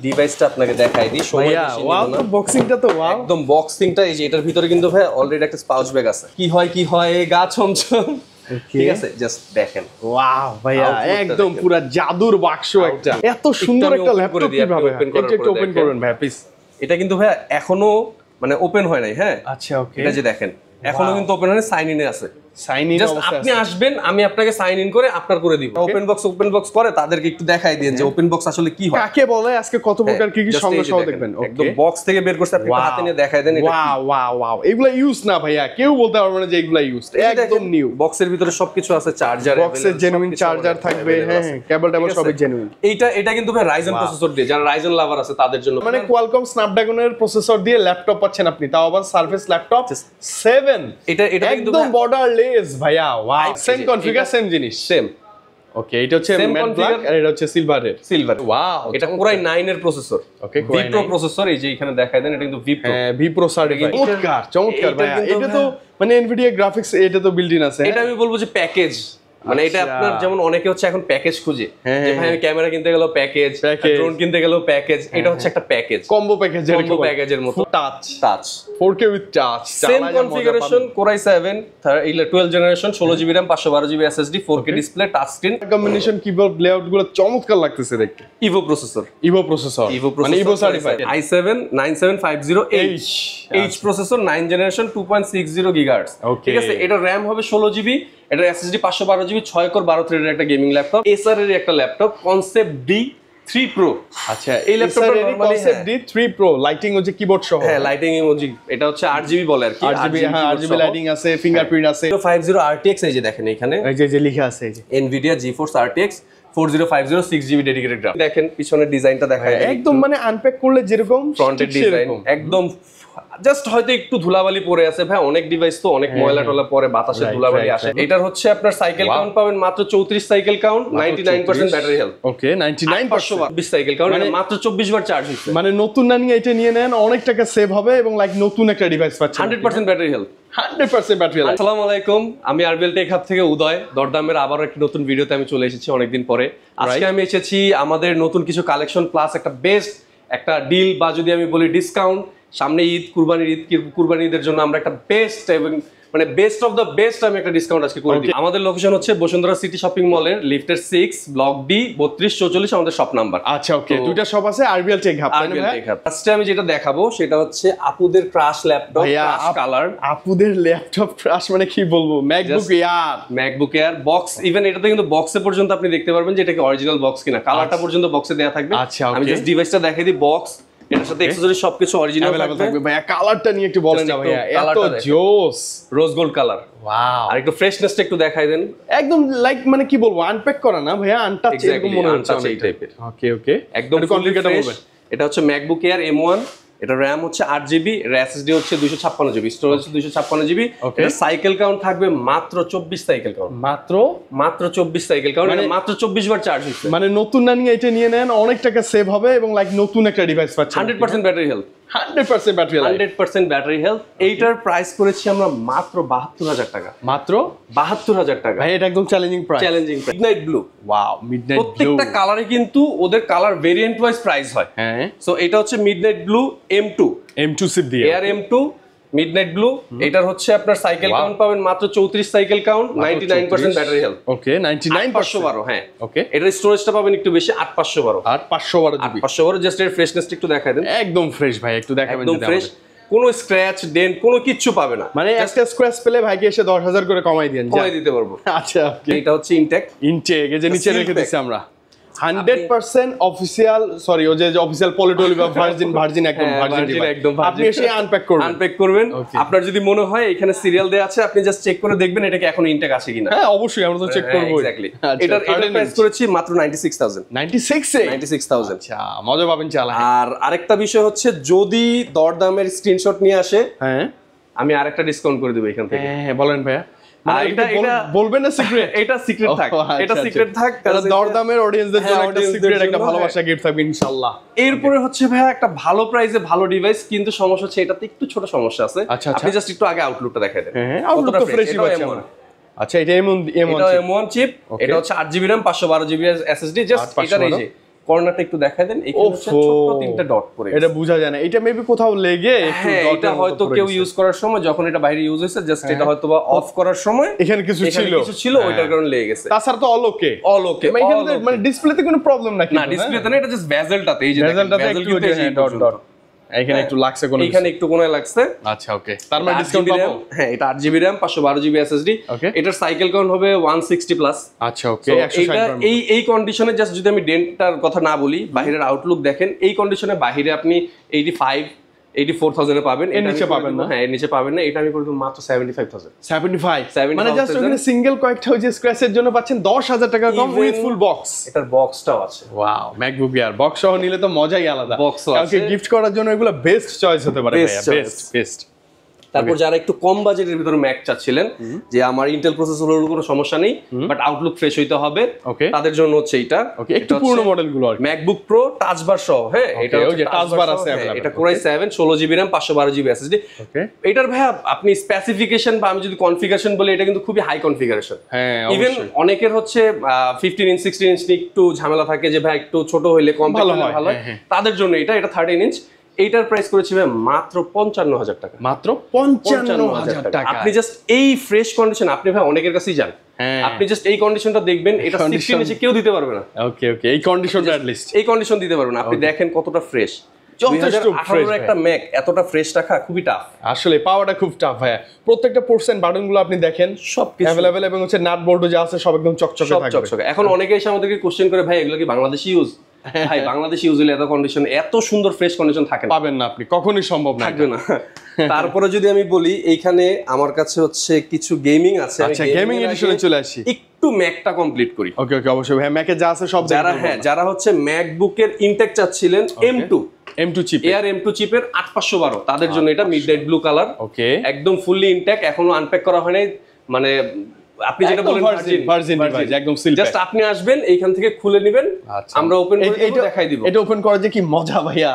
ডিভাইসটা আপনাকে দেখাই দিই। ভাইয়া ওয়াও, তো বক্সিংটা তো ওয়াও, একদম বক্সিংটা। এই যে এটার ভিতরে কিন্তু ভাই অলরেডি একটা পাউচ ব্যাগ আছে। কি হয় গা ছমছম, ঠিক আছে, জাস্ট দেখেন। ওয়াও ভাইয়া, একদম পুরো জাদুর বাক্স একটা। এত সুন্দর একটা ল্যাপটপ কিভাবে একটু ওপেন করবেন ভাই প্লিজ। এটা কিন্তু ভাই এখনো মানে ওপেন হয় নাই। হ্যাঁ আচ্ছা ওকে, এটা যে দেখেন এখনো কিন্তু ওপেন হয়নি, সাইন ইনে আছে। সাইন ইন অবস্থা আপনি আসবেন, আমি আপনাকে সাইন ইন করে আপনার করে দিব। ওপেন বক্স করে তাদেরকে একটু দেখাই দেন যে ওপেন বক্স আসলে কি হয়, কাকে বলে, আজকে কত প্রকার কি কি সঙ্গে সহ দেখবেন। একদম বক্স থেকে বের করতে আপনি হাতে নিয়ে দেখাই দেন। এটা ওয়াও ওয়াও ওয়াও, এগুলা ইউজ না ভাইয়া, কেউ বলতে পারবে না যে এগুলা ইউজ, একদম নিউ। বক্সের ভিতরে সবকিছু আছে, চার্জার, বক্সের জেনুইন চার্জার থাকবে, হ্যাঁ কেবল টেবল সবই জেনুইন। এটা কিন্তু ভাই রাইজেন প্রসেসর দিয়ে, যারা রাইজেন লাভার আছে তাদের জন্য। মানে কোয়ালকম স্ন্যাপড্রাগনের প্রসেসর দিয়ে ল্যাপটপ পাচ্ছেন আপনি, তাও আবার সারফেস ল্যাপটপ 7। এটা একদম বর্ডারলেস ভাইয়া। ওয়াও, সেম কনফিগার, সেম জিনিস, সেম। ওকে, এটা হচ্ছে ম্যাট ব্ল্যাক আর এটা হচ্ছে সিলভার। ওয়াও, এটা পুরাই 9 এর প্রসেসর। ওকে, ভি প্রো প্রসেসর। এই যে এখানে দেখাই দেন, এটা কিন্তু ভি প্রো। হ্যাঁ ভি প্রো সার্টিফাইড। চমৎকার ভাইয়া। এটা তো মানে এনভিডিয়া গ্রাফিক্স, এটা তো বিল্ট ইন আছে। এটা আমি বলবো যে প্যাকেজ, মানে এটা আপনার যেমন অনেকে হচ্ছে এখন প্যাকেজ খুঁজে, যে ভাই আমি ক্যামেরা কিনতে গেলেও প্যাকেজ, ড্রোন কিনতে গেলেও প্যাকেজ। এটা হচ্ছে একটা প্যাকেজ, কম্বো প্যাকেজ, কম্বো প্যাকেজের মতো। Touch 4K with touch, same configuration, Core i7 12 generation, 16GB RAM, 512GB SSD, 4K display, touch screen. Combination keyboard layout গুলো চমৎকার লাগতেছে দেখতে। ইভো প্রসেসর, মানে Ivo certified. i7 9750H processor, 9 generation, 2.60 GHz। ঠিক আছে, এটা RAM হবে 16GB, এটা SSD 512GB, 6 কোর 12 থ্রেডের একটা গেমিং ল্যাপটপ। Acer এর একটা ল্যাপটপ, কনসেপ্ট D3 Pro। আচ্ছা, এই ল্যাপটপটা normally concept D3 Pro, lighting হচ্ছে কিবোর্ড সহ। হ্যাঁ, লাইটিং ইমোজি। এটা হচ্ছে 8GB বলে আর কি, 8GB লাইটিং আছে, ফিঙ্গারপ্রিন্ট আছে। 50 RTX, এই যে দেখেন এখানে এই যে লেখা আছে, এই যে Nvidia GeForce RTX 4050, 6GB dedicated graphics. দেখেন পিছনের ডিজাইনটা দেখায়, একদম মানে আনপ্যাক করলে যেরকম ফ্রন্টের ডিজাইন একদম জাস্ট হয়তো একটু ধুলাবালি পড়ে আছে ভাই, অনেক ডিভাইস তো অনেক ময়লা টলা পরে, বাতাসে ধুলাবালি আসে। এটার হচ্ছে আপনার সাইকেল কাউন্ট পাবেন মাত্র 34 সাইকেল কাউন্ট, 99% ব্যাটারি হেলথ। ওকে, 99%, 20 সাইকেল কাউন্ট, মানে মাত্র 24 বার চার্জ হচ্ছে। মানে নতুন না নিয়ে এটা নিয়ে নেন, অনেক টাকা সেভ হবে এবং লাইক নতুন একটা ডিভাইস পাচ্ছেন। 100% ব্যাটারি হেলথ, 100% ব্যাটারি হেলথ। আসসালামু আলাইকুম, আমি আরবিএল টেক হাব থেকে উদয়। দরদামের আবারও একটা নতুন ভিডিওতে আমি চলে এসেছি অনেকদিন পরে। আজকে আমি এসেছি আমাদের নতুন কিছু কালেকশন প্লাস একটা বেস্ট একটা ডিল, বা যদি আমি বলি ডিসকাউন্ট। সামনে ঈদ, কুরবানি ঈদের জন্য আমরা একটা বেস্ট এবং মানে বেস্ট অফ দ্য বেস্ট আমি একটা ডিসকাউন্ট আজকে করে দিই। আমাদের লোকেশন হচ্ছে বসুন্ধরা সিটি শপিং মলের লিফটের 6 ব্লক ডি 3244 আমাদের শপ নাম্বার। আচ্ছা ওকে, দুইটা শপ আছে আরবিএল টেক হাব। ফার্স্টে আমি যেটা দেখাবো সেটা হচ্ছে আপুদের ক্রাশ ল্যাপটপ, ক্রাশ কালার। আপুদের ল্যাপটপ ক্রাশ মানে কি বলবো, ম্যাকবুক এয়ার বক্স। ইভেন এটাতে কিন্তু বক্সে পর্যন্ত আপনি দেখতে পারবেন যে এটা কি অরিজিনাল বক্স কিনা, কালারটা পর্যন্ত বক্সে দেয়া থাকবে। আমি জাস্ট ডিভাইসটা দেখাই দিই, বক্স এটার সাথে অ্যাকসেসরিজ সবকিছু অরিজিনাল থাকবে। ভাইয়া কালারটা নিয়ে একটু বলেন না ভাইয়া, এত জোস রোজ গোল্ড কালার। ওয়াও, আর একটু ফ্রেশনেসটা একটু দেখাই দেন। একদম লাইক মানে কি বলবো, আনপ্যাক করা না ভাইয়া, আনটাচ এরকম মনে হচ্ছে এই টাইপের। ওকে ওকে, একদম কনফিগারটা বলবেন। এটা হচ্ছে ম্যাকবুক এয়ার M1, এটা RAM হচ্ছে 8GB, SSD হচ্ছে 256GB, স্টোরেজ হচ্ছে 256GB। এটা সাইকেল কাউন্ট থাকবে মাত্র 24 সাইকেল কাউন্ট, মাত্র 24 সাইকেল কাউন্ট, মানে মাত্র 24 বার চার্জ হচ্ছে। মানে নতুন না নিয়ে এটা নিয়ে নেন, অনেক টাকা সেভ হবে এবং লাইক নতুন একটা ডিভাইস পাচ্ছেন। 100% battery health, 100% battery health, 100% battery health. এইটার প্রাইস করেছি আমরা মাত্র 72000 টাকা, মাত্র 72000 টাকা। ভাই এটা একদম challenging price. Midnight blue. Wow, midnight blue. প্রত্যেকটা কালারে কিন্তু ওদের কালার ভেরিয়েন্ট ওয়াইজ প্রাইস হয়। হ্যাঁ, সো এটা হচ্ছে মিডনাইট ব্লু M2 চিপ দিয়ে, এয়ার M2 মিডনাইট ব্লু। এটার হচ্ছে আপনার সাইকেল কাউন্ট পাবেন মাত্র 34 সাইকেল কাউন্ট, 99% ব্যাটারি হেলথ। ওকে, 99%। হ্যাঁ ওকে, এটার স্টোরেজটা পাবেন একটু বেশি, 8512 জিবি। 8512 জাস্ট এর ফ্রেশনেসটা একটু দেখাই দেন। একদম ফ্রেশ ভাই, একটু দেখাবেন একদম ফ্রেশ, কোনো স্ক্র্যাচ ডেন্ট কোনো কিচ্ছু পাবে না। মানে একটা স্ক্র্যাচ পেলে ভাইকে এসে 10000 করে কমাই দেন, কমাই দিতে পারবো। আচ্ছা, এটা হচ্ছে ইনটেক এই যে নিচে রেখে দিছি আমরা 100% অফিশিয়াল, সরি ও যে অফিশিয়াল পলিটলি বা ভার্জিন একদম আপনি এসে আনপ্যাক করবেন। আপনার যদি মনে হয় এখানে সিরিয়াল দেয়া আছে, আপনি জাস্ট চেক করে দেখবেন এটা কি এখন ইনটেক আছে কিনা। হ্যাঁ অবশ্যই, আমরা তো চেক করব। এক্স্যাক্টলি। এটার প্রাইস করেছি মাত্র 96000। আচ্ছা, মজা পাবেন চালা। আর আরেকটা বিষয় হচ্ছে, যদি দরদামের স্ক্রিনশট নিয়ে আসে, হ্যাঁ আমি আরেকটা ডিসকাউন্ট করে দেব এখান থেকে। হ্যাঁ বলেন ভাইয়া, এটা বলবেন না সিক্রেট? এটা সিক্রেট থাক, এটা সিক্রেট থাক। দরদামের অডিয়েন্সদের জন্য একটা সিক্রেট, একটা ভালোবাসা গিফট থাকবে ইনশাআল্লাহ। এরপরে হচ্ছে ভাইয়া একটা ভালো প্রাইসে ভালো ডিভাইস, কিন্তু সমস্যা হচ্ছে এটাতে একটু ছোট সমস্যা আছে। আপনি জাস্ট একটু আগে আউটলুকটা দেখাই দেন। হ্যাঁ, আউটলুকটা ফ্রেশই পাচ্ছেন। আচ্ছা, এটা M1 চিপ। এটা হচ্ছে 8GB RAM 512GB SSD। Just এটা এই যে কর্নারটা একটু দেখায় দেন, এখানে হচ্ছে ছোট তিনটা ডট পড়ে এটা বোঝা যায় না, এটা মেবি কোথাও লেগে একটু হ্যাঁ, এটা হয়তো কেউ ইউজ করার সময় যখন এটা বাইরে ইউজ হয়েছে জাস্ট এটা হয়তো বা অফ করার সময় এখানে কিছু ছিল ওইটার কারণে লেগে গেছে। তাছাড়া তো অলোকে মানে ডিসপ্লেতে কোনো প্রবলেম নাকি? না, ডিসপ্লেতে না, এটা জাস্ট বেজেলটাতে, এই যে বেজেলটাতে একটু ডট ডট এখানে একটু লাগছে, কোন এখানে একটু কোণে লাগছে। আচ্ছা ওকে, তার মানে ডিসকাউন্ট পাবো? হ্যাঁ, এটা 8GB RAM 512GB SSD, এটার সাইকেল কাউন্ট হবে 160 প্লাস। আচ্ছা ওকে, এটা এই কন্ডিশনে জাস্ট যদি আমি ডেন্টটার কথা না বলি, বাইরের আউটলুক দেখেন, এই কন্ডিশনে বাইরে আপনি 84,000 এ পাবেন, এর নিচে পাবেন না। হ্যাঁ, এর নিচে পাবেন না, এটা আমি করে দেব মাত্র 75,000। 75 মানে জাস্ট ওখানে সিঙ্গেল কয়েকটা ওই যে স্ক্র্যাচের জন্য পাচ্ছেন 10,000 টাকা কম উইথ ফুল বক্স। এটার বক্সটাও আছে। ওয়াও, ম্যাকবুক এয়ার বক্স সহ নিলে তো মজাই আলাদা। বক্সও আছে, কালকে গিফট করার জন্য এগুলো বেস্ট চয়েস হতে পারে ভাইয়া, বেস্ট। তারপর যারা একটু কম বাজেটের ভিতরে ম্যাক চাচ্ছিলেন, যে আমার ইন্টেল প্রসেসর হলো কোনো সমস্যা নেই বাট আউটলুক ফ্রেশ হইতে হবে, তাদের জন্য হচ্ছে এটা। একটু পুরনো মডেল গুলো ম্যাকবুক প্রো টাচ বার সহ। হ্যাঁ, এটা ওই যে টাচ বার আছে, এটা Core i7 16GB RAM 512GB SSD। এটার ভাইয়া আপনি স্পেসিফিকেশন বা আমি যদি কনফিগারেশন বলি, এটা কিন্তু খুবই হাই কনফিগারেশন। হ্যাঁ, ইভেন অনেকের হচ্ছে 15 ইঞ্চ 16 ইঞ্চ নিয়ে একটু ঝামেলা থাকে যে ভাই একটু ছোট হইলে কম ভালো হয়, তাদের জন্য এটা 13 ইঞ্চ। এইটার প্রাইস করেছি ভাই মাত্র 55,000 টাকা। মাত্র 55,000 টাকা। আপনি জাস্ট এই ফ্রেশ কন্ডিশন, আপনি ভাই অনেকের কাছেই যান, আপনি জাস্ট এই কন্ডিশনটা দেখবেন, এটা 60 নিচে কেউ দিতে পারবে না। ওকে এই কন্ডিশনটা অ্যাট লিস্ট এই কন্ডিশন দিতে পারবে না। আপনি দেখেন কতটা ফ্রেশ, যথেষ্ট ফ্রেশ। একটা ম্যাক এতটা ফ্রেশ রাখা খুবই টাফ, আসলে পাওয়াটা খুব টাফ ভাইয়া। প্রত্যেকটা পোর্শন বাটন গুলো আপনি দেখেন সব अवेलेबल, এবং হচ্ছে নাট বোর্ডও যা আছে সব একদম চকচকে থাকবে। এখন অনেকে এসে আমাদেরকে কোশ্চেন করে, ভাই এগুলো কি বাংলাদেশি ইউজ? ভাই বাংলাদেশি ইউজ হলে এত কন্ডিশন, এত সুন্দর ফ্রেশ কন্ডিশন থাকে না, পাবেন না আপনি, কখনোই সম্ভব থাকবে না। তারপরে যদি আমি বলি, এইখানে আমার কাছে হচ্ছে কিছু গেমিং আছে। আচ্ছা, গেমিং এডিশনে চলে আসি, একটু ম্যাকটা কমপ্লিট করি। ওকে অবশ্যই ভাই, ম্যাকে যা আছে সব যারা হচ্ছে ম্যাকবুকের ইনটেক চাচ্ছিলেন M2 চিপ, এয়ার M2 চিপের 8512, তাদের জন্য এটা মিডনাইট ব্লু কালার। ওকে, একদম ফুললি ইনটেক, এখনো আনপ্যাক করা হয় নাই, মানে আপনি যেটা বলেন ভার্জিন ডিভাইস, একদম সিল প্যাক। জাস্ট আপনি আসবেন, এইখান থেকে খুলে নেবেন, আমরা ওপেন করে এটা দেখাই দিব। এটা ওপেন করা যে কি মজা ভাইয়া,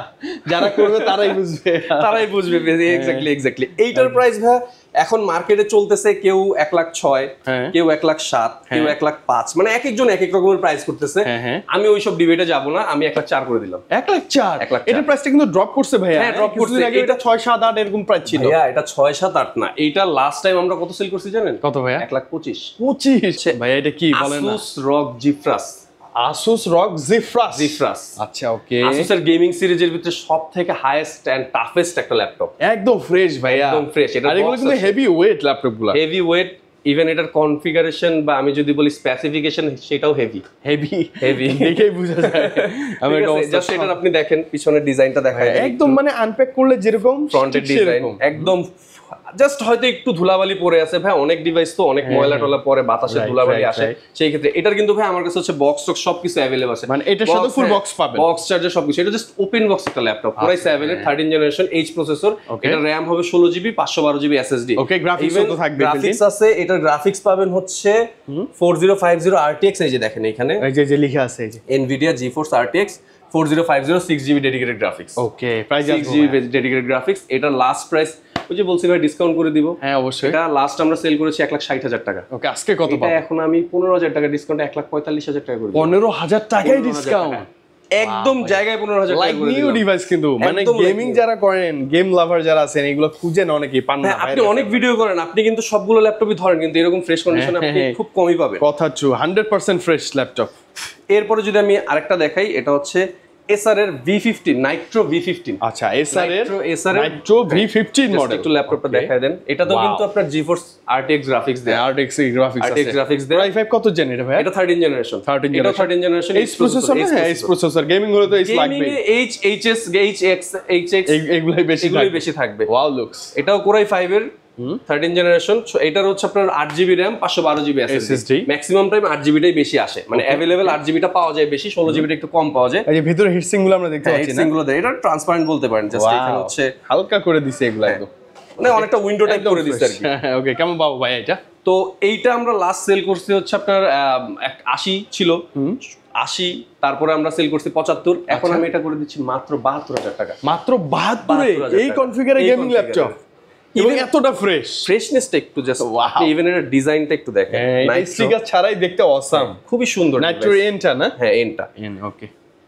যারা করবে তারাই বুঝবে। এক্স্যাক্টলি। এইটার প্রাইস ভাই এখন মার্কেটে চলতেছে কেউ 1,06,000, কেউ 1,07,000, কেউ 1,05,000, মানে এক একজন এক এক রকমের প্রাইস করতেছে। আমি ওইসব ডিবেটে যাব না, আমি 1,04,000 করে দিলাম। 1,04,000 এটার প্রাইসটা কিন্তু ড্রপ করছে ভাইয়া। হ্যাঁ, ড্রপ করছে। এটা 6-7-8 এরকম প্রাইস ছিল ভাইয়া, এটা 6-7-8 না, এটা লাস্ট টাইম আমরা কত সেল করছি জানেন? কত ভাইয়া? 1,25,000 ভাইয়া। এটা কি বলেন না? Asus ROG Zephyrus। Asus ROG Zephyrus। আচ্ছা ওকে, Asus এর গেমিং সিরিজের ভিতরে সবথেকে হাইয়েস্ট এন্ড টাফেস্ট একটা ল্যাপটপ, একদম ফ্রেশ ভাইয়া, একদম ফ্রেশ। এটা এগুলো কিন্তু হেভি ওয়েট ল্যাপটপগুলো, হেভি ওয়েট। ইভেন এটার কনফিগারেশন বা আমি যদি বলি স্পেসিফিকেশন, সেটাও হেভি দেখেই বোঝা যায়। আমি জাস্ট এটা আপনি দেখেন, পিছনের ডিজাইনটা দেখায় একদম, মানে আনপ্যাক করলে যেরকম ফ্রন্টের ডিজাইন একদম জাস্ট হয়তো একটু ধুলাবালি পরে আছে ভাই, অনেক ডিভাইস তো অনেক ময়লা টলা পরে, বাতাসে ধুলাবালি আসে, সেই ক্ষেত্রে এটার কিন্তু ভাই আমার কাছে হচ্ছে বক্স টক সবকিছু अवेलेबल আছে, মানে এটার সাথে ফুল বক্স পাবেন, বক্স চার্জার সবকিছু। এটা জাস্ট ওপেন বক্স একটা ল্যাপটপ, Core i7 এর 13 জেনারেশন H প্রসেসর, এটা RAM হবে 16GB 512GB SSD। ওকে, গ্রাফিক্স তো থাকবে, গ্রাফিক্স আছে, এটার গ্রাফিক্স পাবেন হচ্ছে 4050 RTX, এই যে দেখেন এখানে এই যে লেখা আছে, এই যে Nvidia GeForce RTX 4050 6GB dedicated graphics. Okay, price 6GB dedicated graphics. এটা লাস্ট প্রাইস ওই যে বলছি ভাই, ডিসকাউন্ট করে দিব। হ্যাঁ অবশ্যই, এটা লাস্ট আমরা সেল করেছি 1,60,000 টাকা। ওকে, আজকে কত পাবো? এখন আমি 15,000 টাকা ডিসকাউন্ট 1,45,000 টাকা করে দিব। 15,000 টাকাই ডিসকাউন্ট, একদম জায়গায় 15,000 টাকা করে দিব। নিউ ডিভাইস কিন্তু, মানে গেমিং যারা করেন, গেম লাভার যারা আছেন, এগুলো খুঁজেন অনেকেই পান না। আপনি অনেক ভিডিও করেন, আপনি কিন্তু সবগুলো ল্যাপটপই ধরেন, কিন্তু এরকম ফ্রেশ কন্ডিশনে আপনি খুব কমই পাবেন। কথা ট্রু, 100% ফ্রেশ ল্যাপটপ। এরপরে যদি আমি আরেকটা দেখাই, এটা হচ্ছে Acer এর V15 Nitro V15। আচ্ছা, Acer এর Nitro V15 মডেল, একটু ল্যাপটপটা দেখায় দেন। এটা তো কিন্তু আপনার GeForce RTX গ্রাফিক্স দেয়, RTX গ্রাফিক্স দেয়। i5 কত জেন এটা ভাই? এটা 13 জেনারেশন। এটা 13 জেনারেশন H প্রসেসর না? হ্যাঁ, H প্রসেসর। গেমিং হলে তো H লাগবে, HS HX এগুলাই বেশি থাকবে। Wow looks. এটাও Core i5 এর 13 জেনারেশন। এটার হচ্ছে আপনার 8GB RAM 512GB SSD। Maximum time 8GB টাই বেশি আসে, মানে अवेलेबल 8GB টা পাওয়া যায় বেশি, 16GB টা একটু কম পাওয়া যায়। এই যে ভিতরে হিটসিং গুলো আমরা দেখতে পাচ্ছি না, হিটসিং গুলো এটা ট্রান্সপারেন্ট বলতে পারেন, জাস্ট এখানে হচ্ছে হালকা করে দিছে এগুলো, একদম মানে অনেকটা উইন্ডো টাইপ করে দিছে আর কি। ওকে, কেমন পাবো ভাই এটা? তো এইটা আমরা লাস্ট সেল করছি হচ্ছে আপনার 80 ছিল, 80, তারপরে আমরা সেল করছি 75, এখন আমি এটা করে দিচ্ছি মাত্র 72,000 টাকা। মাত্র 72 এই কনফিগারে গেমিং ল্যাপটপ, এবং এতটা ফ্রেশনেসটা একটু জাস্ট, ইভেন এর ডিজাইনটা একটু দেখেন, নাইট স্টিকার ছাড়াই দেখতে অসাম, খুবই সুন্দর। নাইট্রো এনটা না? হ্যাঁ, এনটা। ওকে,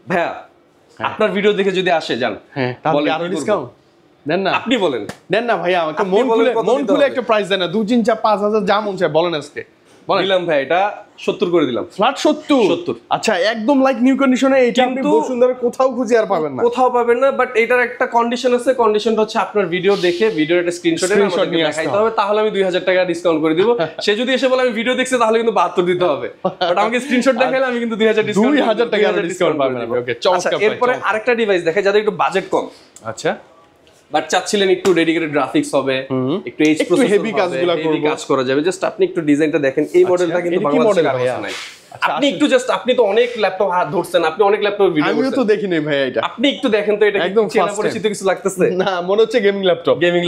ভাইয়া আপনার ভিডিও দেখে যদি আসে যান তাহলে আরো ডিসকাউন্ট দেন না, আপনি বলেন দেন না ভাইয়া, আমাকে মন খুলে একটা প্রাইস দেন না, 2 3 4 5,000 যা মন চায় বলেন আজকে। দিলাম ভাই, এটা 70 করে দিলাম, ফ্ল্যাট 70। আচ্ছা, একদম লাইক নিউ কন্ডিশনে, এটা আপনি বসুন্ধরা কোথাও খুঁজে আর পাবেন না, কোথাও পাবেন না। বাট এটার একটা কন্ডিশন আছে, কন্ডিশনটা হচ্ছে আপনার ভিডিও দেখে ভিডিওর একটা স্ক্রিনশট নিয়ে দেখাইতে হবে, তাহলে আমি 2000 টাকা ডিসকাউন্ট করে দিব। সে যদি এসে বলে আমি ভিডিও দেখছি, তাহলে কিন্তু 72 দিতে হবে, বাট আমাকে স্ক্রিনশট দেখাইলে আমি কিন্তু 2000 টাকা ডিসকাউন্ট পাবেন। ওকে, চমৎকার। এরপরে আরেকটা ডিভাইস দেখাই যাদের একটু বাজেট কম, আচ্ছা, বাট চাচ্ছিলেন একটু ডেডিকেটেড গ্রাফিক্স হবে, একটু এইচ প্রসেসর হেভি কাজগুলো করব, কাজ করা যাবে। জাস্ট আপনি একটু ডিজাইনটা দেখেন, এই মডেলটা কিন্তু বাংলাদেশে কারো নাই। আপনি একটু জাস্ট, আপনি তো অনেক ল্যাপটপ হাত ধরছেন, আপনি অনেক ল্যাপটপ ভিডিও আমিও তো দেখি নাই ভাই, এটা আপনি একটু দেখেন তো, এটা একদম চেনা পরিচিত কিছু লাগতেছে না, মনে হচ্ছে গেমিং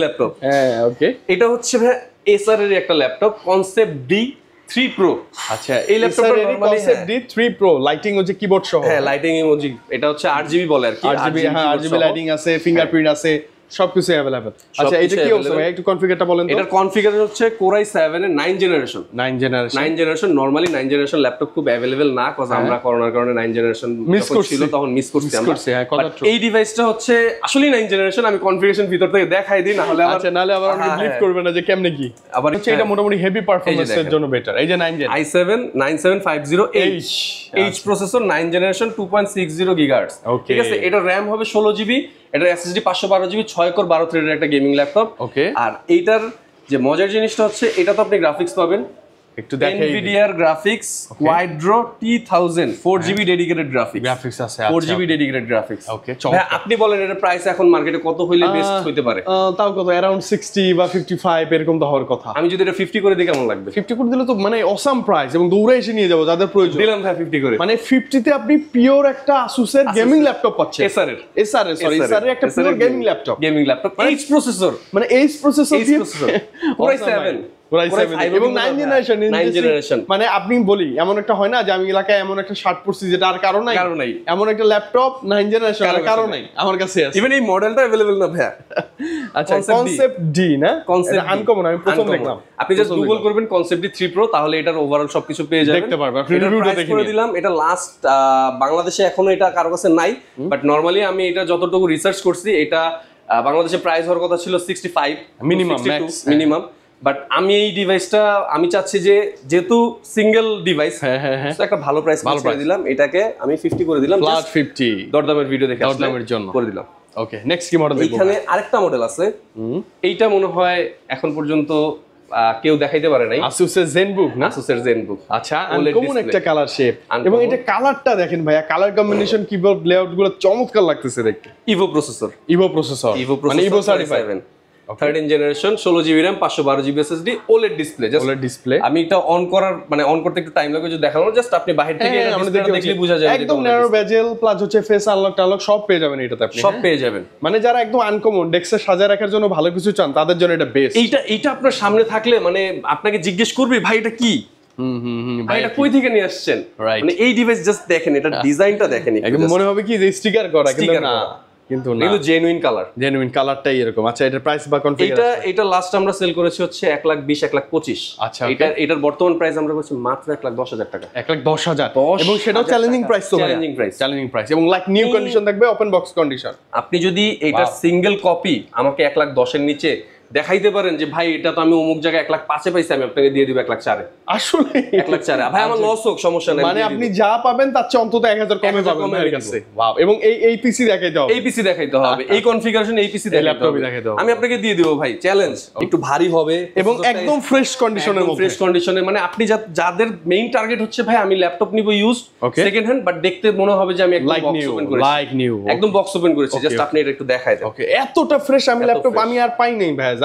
ল্যাপটপ। হ্যাঁ, ওকে। এটা হচ্ছে ভাই এসার এর একটা ল্যাপটপ, কনসেপ্ট D3 Pro। আচ্ছা, এই ল্যাপটপটা normally concept D3 Pro, lighting হচ্ছে কিবোর্ড সহ। হ্যাঁ, লাইটিং ইমোজি, এটা হচ্ছে RGB বলে আর কি, RGB লাইটিং আছে, ফিঙ্গারপ্রিন্ট আছে, সবকিছু अवेलेबल। আচ্ছা, এটা কি অবস্থা ভাই, একটু কনফিগারটা বলেন তো। এটার কনফিগার হচ্ছে Core i7 এর 9 জেনারেশন। নরমালি 9 জেনারেশন ল্যাপটপ খুব अवेलेबल না, কজ আমরা করোনার কারণে 9 জেনারেশন ছিল, তখন মিস করছি আমরা। এই ডিভাইসটা হচ্ছে আসলেই 9 জেনারেশন। আমি কনফিগারেশন ভিতর থেকে দেখাই দিই, না হলে আচ্ছা, নালে আবার আপনি বিলিভ করবেন না যে কেমনে কি। আবার হচ্ছে এটা মোটামুটি হেভি পারফরম্যান্সের জন্য বেটার। এই যে 9 gen i7 9750H processor, 9 generation, 2.60 GHz। ঠিক আছে, এটা RAM হবে 16 GB, এটার SSD 512 GB, 6 কোর 12 থ্রেডের একটা গেমিং ল্যাপটপ। ওকে। আর এইটার যে মজার জিনিসটা হচ্ছে, এটা তো আপনি গ্রাফিক্স পাবেন, একটু দেখাই NVIDIA graphics Quadro T1000 4GB dedicated graphics আছে, 4GB ডেডিকেটেড গ্রাফিক্স। ওকে, আপনি বলেন এর প্রাইস এখন মার্কেটে কত হইলে বেস্ট হইতে পারে? তাও কত, अराउंड 60 বা 55 এরকম তো হওয়ার কথা। আমি যদি এটা 50 করে দিই কেমন লাগবে? 50 করে দিলে তো মানে অসাম প্রাইস, এবং দৌড়ে এসে নিয়ে যাব যাদের প্রয়োজন। দিলাম ভাই 50 করে, মানে 50 তে আপনি পিওর একটা Asus-এর গেমিং ল্যাপটপ পাচ্ছেন। এসার এর একটা pure gaming laptop, H processor, মানে H প্রসেসর Core i7 এবং 9 জেনারেশন। মানে আপনি বলি, এমন একটা হয় না যে আমি এলাকায় এমন একটা শার্ট পরছি যেটা আর কারো নাই, এমন একটা ল্যাপটপ 9 জেনারেশন আর কারো নাই, আমার কাছে আছে। ইভেন এই মডেলটা अवेलेबल না ভাই। আচ্ছা, কনসেপ্ট ডি না, কনসেপ্ট আনকমন, আমি প্রথম দেখলাম। আপনি জাস্ট গুগল করবেন কনসেপ্ট D3 Pro, তাহলে এটার ওভারঅল সবকিছু পেয়ে যাবেন, দেখতে পারবেন। আপনি রিভিউটা দেখে করে দিলাম। এটা লাস্ট বাংলাদেশে এখনো এটা কারো কাছে নাই, বাট নরমালি আমি এটা যতটুকু রিসার্চ করছি, এটা বাংলাদেশে প্রাইস হওয়ার কথা ছিল 65 মিনিমাম। বাট আমি এই ডিভাইসটা আমি চাচ্ছি যে, যেহেতু সিঙ্গেল ডিভাইস, একটা ভালো প্রাইস করে দিলাম, এটাকে আমি 50 করে দিলাম, প্লাস 50 দরদামের ভিডিও দেখে দরদামের জন্য করে দিলাম। ওকে, নেক্সট কি মডেল দেখব? এখানে আরেকটা মডেল আছে, এইটা মনে হয় এখন পর্যন্ত কেউ দেখাইতে পারে নাই, Asus-এর ZenBook না, Asus-এর ZenBook। আচ্ছা, আনকমন একটা কালার শেপ, এবং এটা কালারটা দেখেন ভাইয়া, কালার কম্বিনেশন, কিবোর্ড লেআউট গুলো চমৎকার লাগতেছে দেখতে। ইভো প্রসেসর মানে Ivo certified 13 generation, 16 GB RAM, 512 GB SSD, OLED display. আমি এটা অন করার মানে অন করতে একটু টাইম লাগে, যদি দেখানো জাস্ট আপনি বাইরে থেকে এটা ডিসপ্লেটা দেখলে বোঝা যায়, একদম ন্যারো বেজেল প্লাস হচ্ছে ফেস আনলক সব পেয়ে যাবেন এটাতে, আপনি সব পেয়ে যাবেন। মানে যারা একদম আনকমন ডেস্কে সাজায় রাখার জন্য ভালো কিছু চান, তাদের জন্য এটা বেস্ট। এইটা আপনার সামনে থাকলে মানে আপনাকে জিজ্ঞেস করবে, ভাই এটা কি, ভাই এটা কই থেকে নিয়ে আসছেন, মানে এই ডিভাইস জাস্ট দেখেন, এটা ডিজাইনটা দেখেন, একদম মনে হবে কি যে স্টিকার করা, কিন্তু না, এগুলো জেনুইন কালারটাই এরকম। আচ্ছা, এটার প্রাইস বা কনফিগার? এটা লাস্ট আমরা সেল করেছি হচ্ছে 1,20,000 1,25,000। আচ্ছা, এটার বর্তমান প্রাইস আমরা করছি মাত্র 1,10,000 টাকা, 1,10,000, এবং সেটাও চ্যালেঞ্জিং প্রাইস, চ্যালেঞ্জিং প্রাইস, এবং লাইক নিউ কন্ডিশন থাকবে, ওপেন বক্স কন্ডিশন। আপনি যদি এটা সিঙ্গেল কপি আমাকে 1,10,000 এর নিচে দেখাইতে পারেন যে ভাই এটা তো আমি অমুক জায়গায় 1,05,000 পাইছি, আমি আপনাকে দিয়ে দিব 1,04,000। আসলে 1,04,000 ভাই আমার লস হোক, সমস্যা নাই, মানে আপনি যা পাবেন তার চেয়ে অন্তত 1,000 কমে পাবেন আমার কাছে। ওয়াও, এবং এই পিসি দেখাইতে হবে, এই কনফিগারেশন, এই পিসি দেখাইতে হবে, আমি আপনাকে দিয়ে দিব ভাই, চ্যালেঞ্জ। একটু ভারী হবে এবং একদম ফ্রেশ কন্ডিশনে, মানে আপনি যাদের মেইন টার্গেট হচ্ছে ভাই আমি ল্যাপটপ নিব ইউজ সেকেন্ড হ্যান্ড, বাট দেখতে মনে হবে যে আমি একদম বক্স ওপেন করেছি, একদম বক্স ওপেন করেছি, জাস্ট আপনি এটা একটু দেখাই দেন। ওকে, এতটা ফ্রেশ আমি ল্যাপটপ আমি আর পাই নাই ভাই,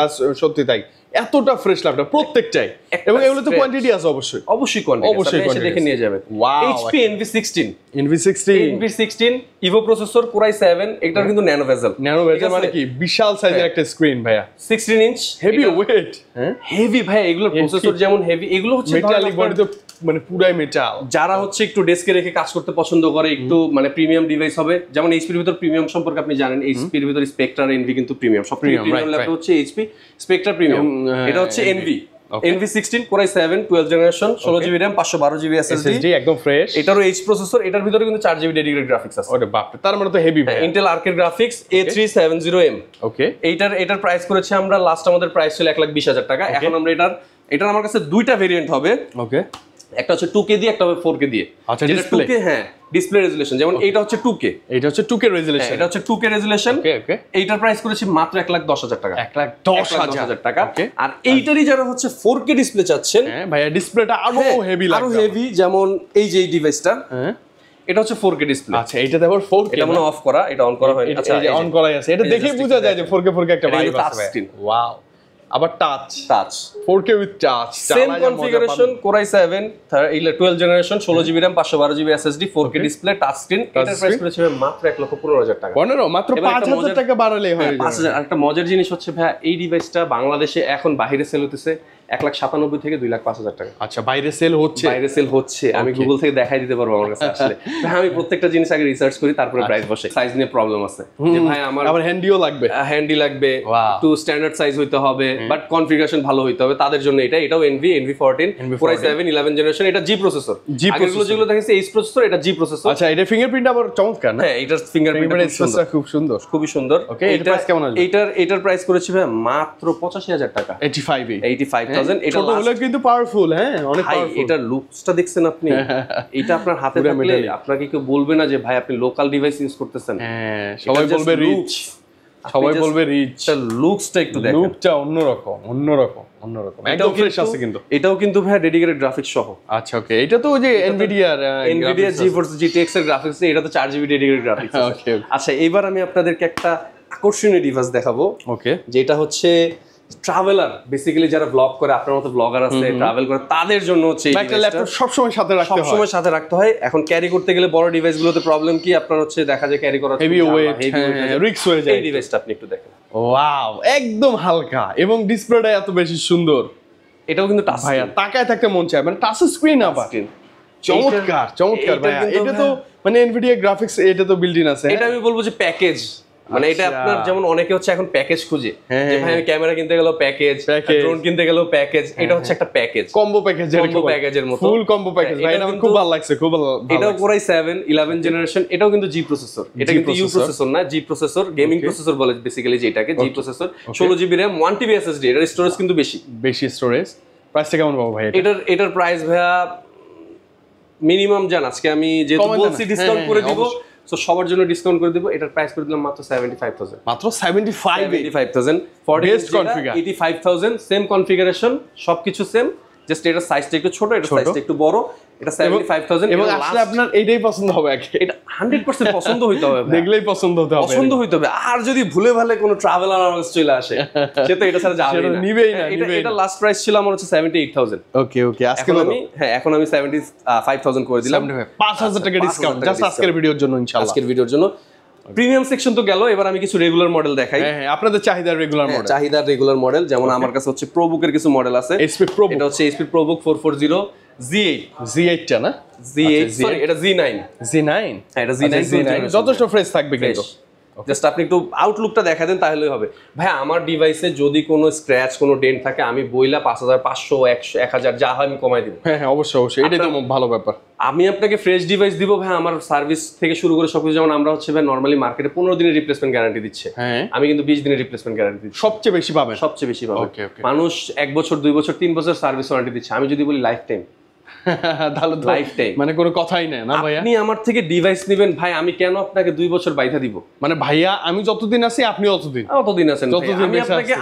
সত্যি তাই, এতটা ফ্রেশ ল্যাপটপ প্রত্যেকটাই, এবং এগুলো তো কোয়ান্টিটি আছে অবশ্যই কোয়ান্টিটি দেখে নিয়ে যাবেন। HP NV16 Ivo processor, Core i7, এটার কিন্তু ন্যানো বেজেল মানে কি বিশাল সাইজের একটা স্ক্রিন ভাইয়া, 16 ইঞ্চ, হেভি ওয়েট, হেভি ভাই, এগুলো প্রসেসর যেমন হেভি, এগুলো হচ্ছে মেটালিক বডি, তো মানে পুরাই মেটাল। যারা হচ্ছে একটু ডেস্কে রেখে কাজ করতে পছন্দ করে, একটু মানে প্রিমিয়াম ডিভাইস হবে, যেমন এইচপির ভিতর প্রিমিয়াম সম্পর্কে আপনি জানেন, এইচপির ভিতর স্পেক্ট্রা, এনভি কিন্তু প্রিমিয়াম, সব প্রিমিয়াম ল্যাপটপ হচ্ছে এইচপি স্পেক্ট্রা প্রিমিয়াম, এটা হচ্ছে Envy, NV16 Core i7 12 generation 16GB RAM 512GB SSD একদম ফ্রেশ। এটারও H প্রসেসর, এটার ভিতরে কিন্তু 4GB ডেডিকেটেড গ্রাফিক্স আছে। ওরে বাপ রে, তার মানে তো হেভি ভাই। Intel Arcade Graphics A370M। ওকে, এটার প্রাইস করেছে আমরা, লাস্ট আমাদের প্রাইস ছিল 1,20,000 টাকা। এখন আমরা এটার আমার কাছে দুইটা ভেরিয়েন্ট হবে। ওকে, একটা হচ্ছে 2K দিয়ে, একটা হবে 4K দিয়ে। আচ্ছা, যেটা ডিসপ্লে, 2K, হ্যাঁ ডিসপ্লে রেজোলিউশন, যেমন এটা হচ্ছে 2K, এটা হচ্ছে 2K রেজোলিউশন, এটা হচ্ছে 2K রেজোলিউশন। ওকে ওকে, এইটার প্রাইস করেছি মাত্র 1,10,000 টাকা। 1,10,000 টাকা। আর এইটারই যারা হচ্ছে 4K ডিসপ্লে চাচ্ছেন, হ্যাঁ ভাইয়া ডিসপ্লেটা আরো হেভি লাগবে, আরো হেভি, যেমন এই যে এই ডিভাইসটা, হ্যাঁ এটা হচ্ছে 4K ডিসপ্লে। আচ্ছা, এইটাতে আবার 4K, এটা মনে অফ করা, এটা অন করা হয়নি। আচ্ছা, অন করাই আছে, এটা দেখেই বোঝা যায় যে 4K একটা ভাইব আছে। ওয়াও, আবার touch 4K with touch, same configuration, Core i7 12 generation 16GB RAM 512GB SSD 4K display touch screen. এটার প্রাইস করেছে মাত্র 1,15,000 টাকা। 15, মাত্র 5,000 টাকা বাড়ালেই হয়। 5,000। একটা মজার জিনিস হচ্ছে ভাই, এই ডিভাইসটা বাংলাদেশে এখন বাইরে সেল হতেছে 1,97,000 থেকে 2,05,000 টাকা। আচ্ছা, বাইরে সেল হচ্ছে, আমি গুগল থেকে দেখাই দিতে পারবো আমার কাছে আসলে। ভাই আমি প্রত্যেকটা জিনিস আগে রিসার্চ করি, তারপরে প্রাইস বসে। সাইজ নিয়ে প্রবলেম আছে যে ভাই আমার আবার হ্যান্ডিও লাগবে, হ্যান্ডি লাগবে, একটু স্ট্যান্ডার্ড সাইজ হইতে হবে, বাট কনফিগারেশন ভালো হইতে হবে, তাদের জন্য এটাও NV14 Core i7 11 জেনারেশন। এটা G প্রসেসর, আগেরগুলো যেগুলো দেখেছি H প্রসেসর, এটা G প্রসেসর। আচ্ছা, এটা ফিঙ্গারপ্রিন্ট আবার চমৎকার না? হ্যাঁ, এটার ফিঙ্গারপ্রিন্ট খুব সুন্দর, খুবই সুন্দর। ওকে, এটার প্রাইস কেমন আসবে? এটার প্রাইস করেছি ভাই মাত্র 85,000 টাকা। 85,000। এটা কিন্তু পাওয়ারফুল, হ্যাঁ অনেক পাওয়ারফুল। এটার লুকসটা দেখছেন আপনি? এটা আপনার হাতে থাকলে আপনাকে কেউ বলবে না যে ভাই আপনি লোকাল ডিভাইস ইউজ করতেছেন। হ্যাঁ, সবাই বলবে রিচ, লুকসটা একটু দেখেন, লুকটা অন্যরকম। একদম ফ্রেশ আছে কিন্তু। এটাও কিন্তু ভাই ডেডিকেটেড গ্রাফিক্স সহ। আচ্ছা, ওকে, এটা তো ওই যে Nvidia GeForce GTX এর গ্রাফিক্স, এটা তো 4GB ডেডিকেটেড গ্রাফিক্স আছে। ওকে, আচ্ছা, এবার আমি আপনাদেরকে একটা আকর্ষণীয় ডিভাইস দেখাবো। ওকে, যেটা হচ্ছে ট্রাভেলার, বেসিক্যালি যারা ব্লগ করে, আপনার মতো ব্লগার আছে, ট্রাভেল করে, তাদের জন্য হচ্ছে এই একটা ল্যাপটপ সবসময় সাথে রাখতে হয়। এখন ক্যারি করতে গেলে বড় ডিভাইসগুলোতে প্রবলেম কি, আপনার হচ্ছে দেখা যায় ক্যারি করা হেভি ওয়েট, রিস্ক হয়ে যায়। এই ডিভাইসটা আপনি একটু দেখেন, ওয়াও, একদম হালকা এবং ডিসপ্লেটা এত বেশি সুন্দর। এটাও কিন্তু টাচ, ভাইয়া তাকায় থাকতে মন চায়, মানে টাচ স্ক্রিন আবার। চমৎকার ভাইয়া। এটা তো মানে Nvidia গ্রাফিক্স, এটা তো বিল্ট ইন আছে। এটা আমি বলবো যে প্যাকেজ, মানে এটা আপনার যেমন অনেকে হচ্ছে এখন প্যাকেজ খুঁজে, যে ভাই আমি ক্যামেরা কিনতে গেলেও প্যাকেজ, ড্রোন কিনতে গেলেও প্যাকেজ। এটা হচ্ছে একটা প্যাকেজ, কম্বো প্যাকেজের মতো, ফুল কম্বো প্যাকেজ। ভাই এটা আমার খুব ভালো লাগছে, খুব ভালো। এটাও Core i7 11 জেনারেশন, এটাও কিন্তু G প্রসেসর। এটা কিন্তু U প্রসেসর না, G প্রসেসর, গেমিং প্রসেসর বলে বেসিক্যালি যেটাকে। G processor, 16GB RAM 1TB SSD। এটার স্টোরেজ কিন্তু বেশি স্টোরেজ। প্রাইসটা কেমন পাবো ভাই? এটার প্রাইস ভাইয়া মিনিমাম জান, আজকে আমি যেহেতু বলছি ডিসকাউন্ট করে দিব, সো সবার জন্য ডিসকাউন্ট করে দিব। এটার প্রাইস করে দিলাম মাত্র 75,000। মাত্র 75,000 বেস্ট কনফিগার 85,000। সেম কনফিগারেশন, সবকিছু সেম, জাস্ট এটার সাইজটা একটু ছোট, এটার সাইজটা একটু বড়। এটা 75,000 এবং আসলে আপনার এইটাই পছন্দ হবে। এটা 100% পছন্দ হইতে হবে, দেখলেই পছন্দ হতে হবে। আর যদি ভুলে ভালে কোনো ট্রাভেলার আমার চলে আসে, সে তো এটা ছাড়া যাবে না, নিবেই না। এটা লাস্ট প্রাইস ছিল আমার হচ্ছে 78,000। ওকে, এখন আমি 75,000 করে দিলাম, 5,000 টাকা ডিসকাউন্ট জাস্ট আজকের ভিডিওর জন্য ইনশাআল্লাহ। আজকের ভিডিওর জন্য প্রিমিয়াম সেকশন তো গেল, এবার আমি কিছু রেগুলার মডেল দেখাই। হ্যাঁ, আপনাদের চাহিদার রেগুলার মডেল, যেমন আমার কাছে হচ্ছে প্রোবুকের কিছু মডেল আছে। এটা হচ্ছে HP ProBook 440 Z8 টা না, Z8 সরি, এটা Z9। হ্যাঁ, এটা Z9 যথেষ্ট ফ্রেশ থাকবে কিন্তু। জাস্ট আপনি একটু আউটলুকটা দেখা দেন তাহলেই হবে। ভাই আমার ডিভাইসে যদি কোনো স্ক্র্যাচ, কোনো ডেন্ট থাকে, আমি বইলা 5,500 100 1000 যা হয় আমি কমাই দিব। হ্যাঁ, অবশ্যই এটাই তো ভালো ব্যাপার। আমি আপনাকে ফ্রেশ ডিভাইস দিব ভাই, আমার সার্ভিস থেকে শুরু করে সবকিছু, যেমন আমরা হচ্ছে ভাই নরমালি মার্কেটে 15 দিনের রিপ্লেসমেন্ট গ্যারান্টি দিচ্ছে, আমি কিন্তু 20 দিনের রিপ্লেসমেন্ট গ্যারান্টি দিচ্ছি। সবচেয়ে বেশি পাবেন। মানুষ 1 বছর 2 বছর 3 বছর সার্ভিস ওয়ারেন্টি দিচ্ছে, আমি যদি বলি লাইফ টাইম, মানে কোনো কথাই নেই না ভাইয়া। আপনি আমার থেকে ডিভাইস নেবেন ভাই, আমি কেন আপনাকে 2 বছর বাইধা দিব? মানে ভাইয়া আমি যতদিন আছি আপনি অতদিন আছেন,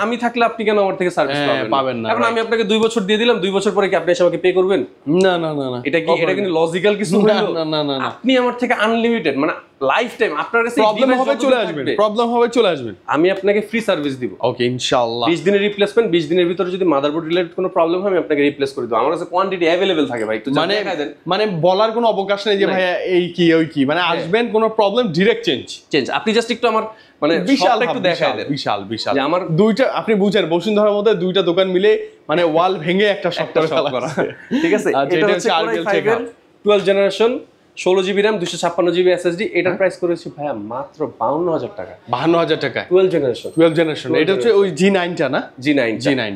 আমি থাকলে আপনি কেন আমার থেকে সার্ভিস পাবেন না? এখন আমি আপনাকে 2 বছর দিয়ে দিলাম, 2 বছর পরে কি আপনি এসে আমাকে পে করবেন? না, এটা কিন্তু লজিক্যাল কিছু হলো না। আপনি আমার থেকে আনলিমিটেড, মানে লাইফ টাইম আপনার কাছে প্রবলেম হবে চলে আসবেন, আমি আপনাকে ফ্রি সার্ভিস দিব। ওকে, ইনশাআল্লাহ 20 দিনের রিপ্লেসমেন্ট, 20 দিনের ভিতরে যদি মাদারবোর্ড রিলেটেড কোনো প্রবলেম হয় আমি আপনাকে রিপ্লেস করে দেব। আমার কাছে কোয়ান্টিটি अवेलेबल থাকে ভাই, একটু জানাই দেন। মানে বলার কোনো অবকাশ নেই যে ভাইয়া এই কি ওই কি, মানে আসবেন কোনো প্রবলেম ডিরেক্ট চেঞ্জ। আপনি জাস্ট একটু আমার মানে বিশাল একটু দেখায় দেন। বিশাল যে আমার দুইটা, আপনি বুঝেন বসুন্ধরার মধ্যে দুইটা দোকান মিলে মানে ওয়াল ভেঙে একটা শপ করা, ঠিক আছে। এটা হচ্ছে Core i5 12 generation 16GB RAM 256GB SSD, এটার প্রাইস করেছি ভাইয়া মাত্র 52000 টাকা। 52000 টাকা 12 জেনারেশন। এটা হচ্ছে ওই G9 টা না? G9